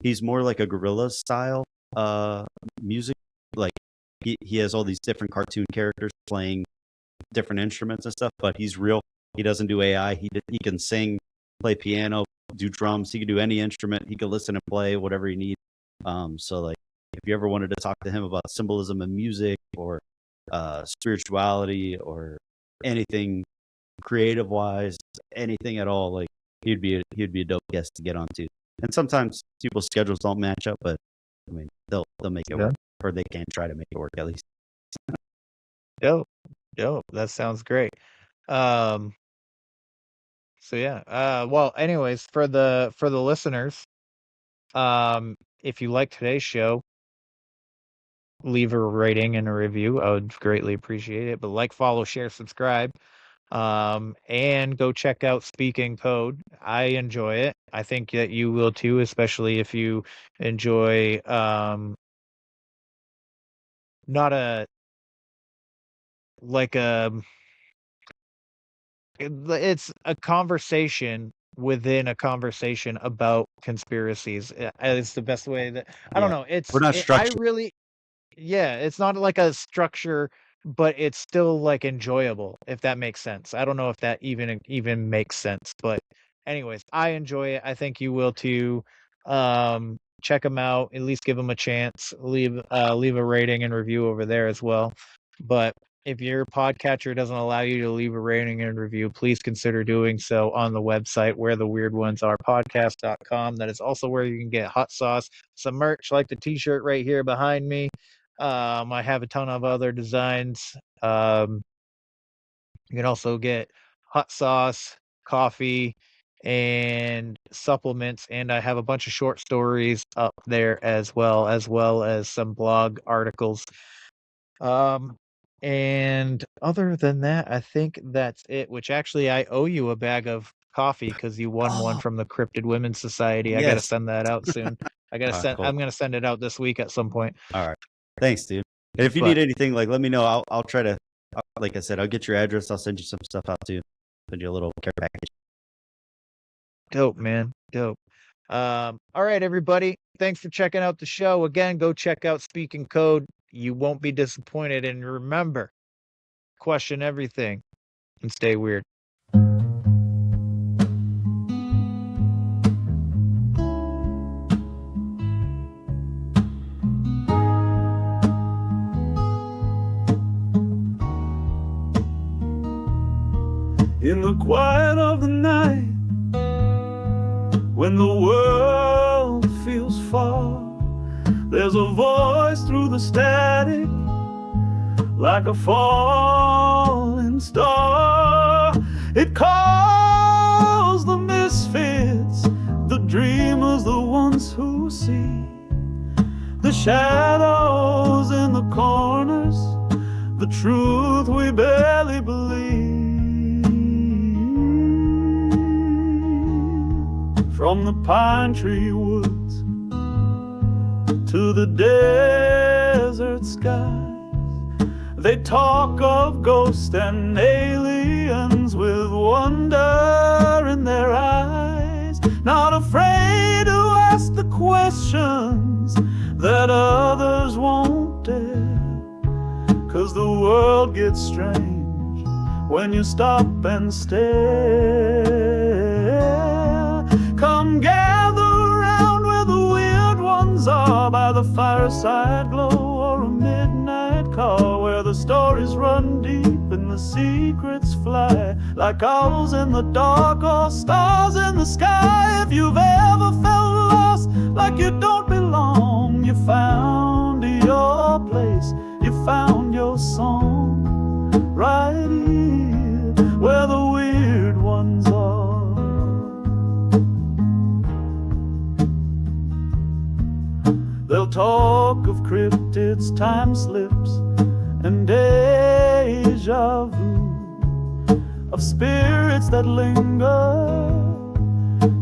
He's more like a guerrilla style music. Like he has all these different cartoon characters playing different instruments and stuff, but he's real. He doesn't do AI. He can sing, play piano, do drums. He can do any instrument. He can listen and play whatever you need. So like if you ever wanted to talk to him about symbolism in music or spirituality or anything creative wise, anything at all, like he'd be a dope guest to get on too. And sometimes people's schedules don't match up, but I mean they'll make it work, or they can try to make it work at least. Dope. That sounds great. So yeah. Well, anyways, for the listeners, if you like today's show, leave a rating and a review. I would greatly appreciate it. But like, follow, share, subscribe. And go check out SpeakinCOAD. I enjoy it. I think that you will too, especially if you enjoy not a like it's a conversation within a conversation about conspiracies. It's the best way that I don't know. We're not structured. It's not like a structure, but it's still like enjoyable, if that makes sense. I don't know if that even makes sense, but anyways, I enjoy it. I think you will too. Check them out. At least give them a chance. Leave a rating and review over there as well. But if your podcatcher doesn't allow you to leave a rating and review, please consider doing so on the website where the weird ones are, podcast.com. That is also where you can get hot sauce, some merch like the t-shirt right here behind me. I have a ton of other designs. You can also get hot sauce, coffee, and supplements, and I have a bunch of short stories up there as well as some blog articles. And other than that, I think that's it, which actually I owe you a bag of coffee because you won one from the Cryptid Women's Society. Yes. I gotta send that out soon. Cool. I'm gonna send it out this week at some point. All right. Thanks, dude. And if you need anything, like, let me know. I'll try to, like I said, I'll get your address. I'll send you some stuff out too. Send you a little care package. Dope, man. Dope. All right, everybody. Thanks for checking out the show. Again, go check out SpeakinCOAD. You won't be disappointed. And remember, question everything and stay weird. In the quiet of the night, when the world feels far, there's a voice through the static, like a falling star. It calls the misfits, the dreamers, the ones who see the shadows in the corners, the truth we barely believe. From the pine tree woods to the desert skies, they talk of ghosts and aliens with wonder in their eyes, not afraid to ask the questions that others won't dare, 'cause the world gets strange when you stop and stare. Come gather around where the weird ones are, by the fireside glow or a midnight call, where the the stories run deep and the secrets fly, like owls in the dark or stars in the sky. If you've ever felt lost, like you don't belong, you found your place, you found your song, right here where the weird ones are. They'll talk of cryptids, time slips, and deja vu, of spirits that linger,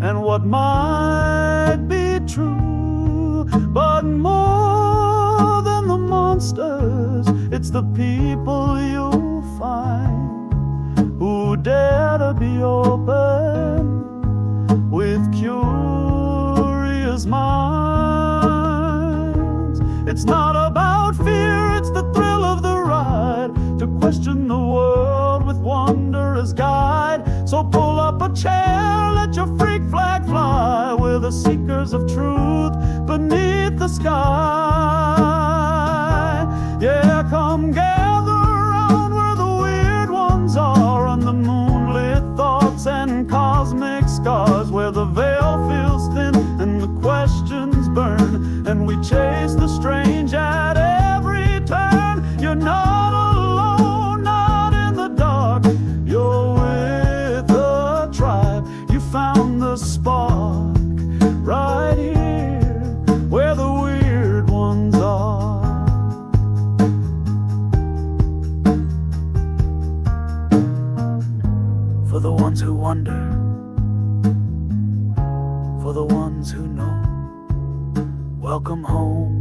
and what might be true. But more than the monsters, it's the people you'll find who dare to be open with curious minds. It's not about fear, it's the thrill of the ride, to question the world with wonder as guide. So pull up a chair, let your freak flag fly, we're the seekers of truth beneath the sky. Yeah, come gather around where the weird ones are, on the moonlit thoughts and cosmic scars, where the veil feels thin and the questions burn, and we chase the strange at every turn. You're not alone, not in the dark, you're with a tribe. You found the spark right here where the weird ones are. For the ones who wonder, for the ones who know, welcome home.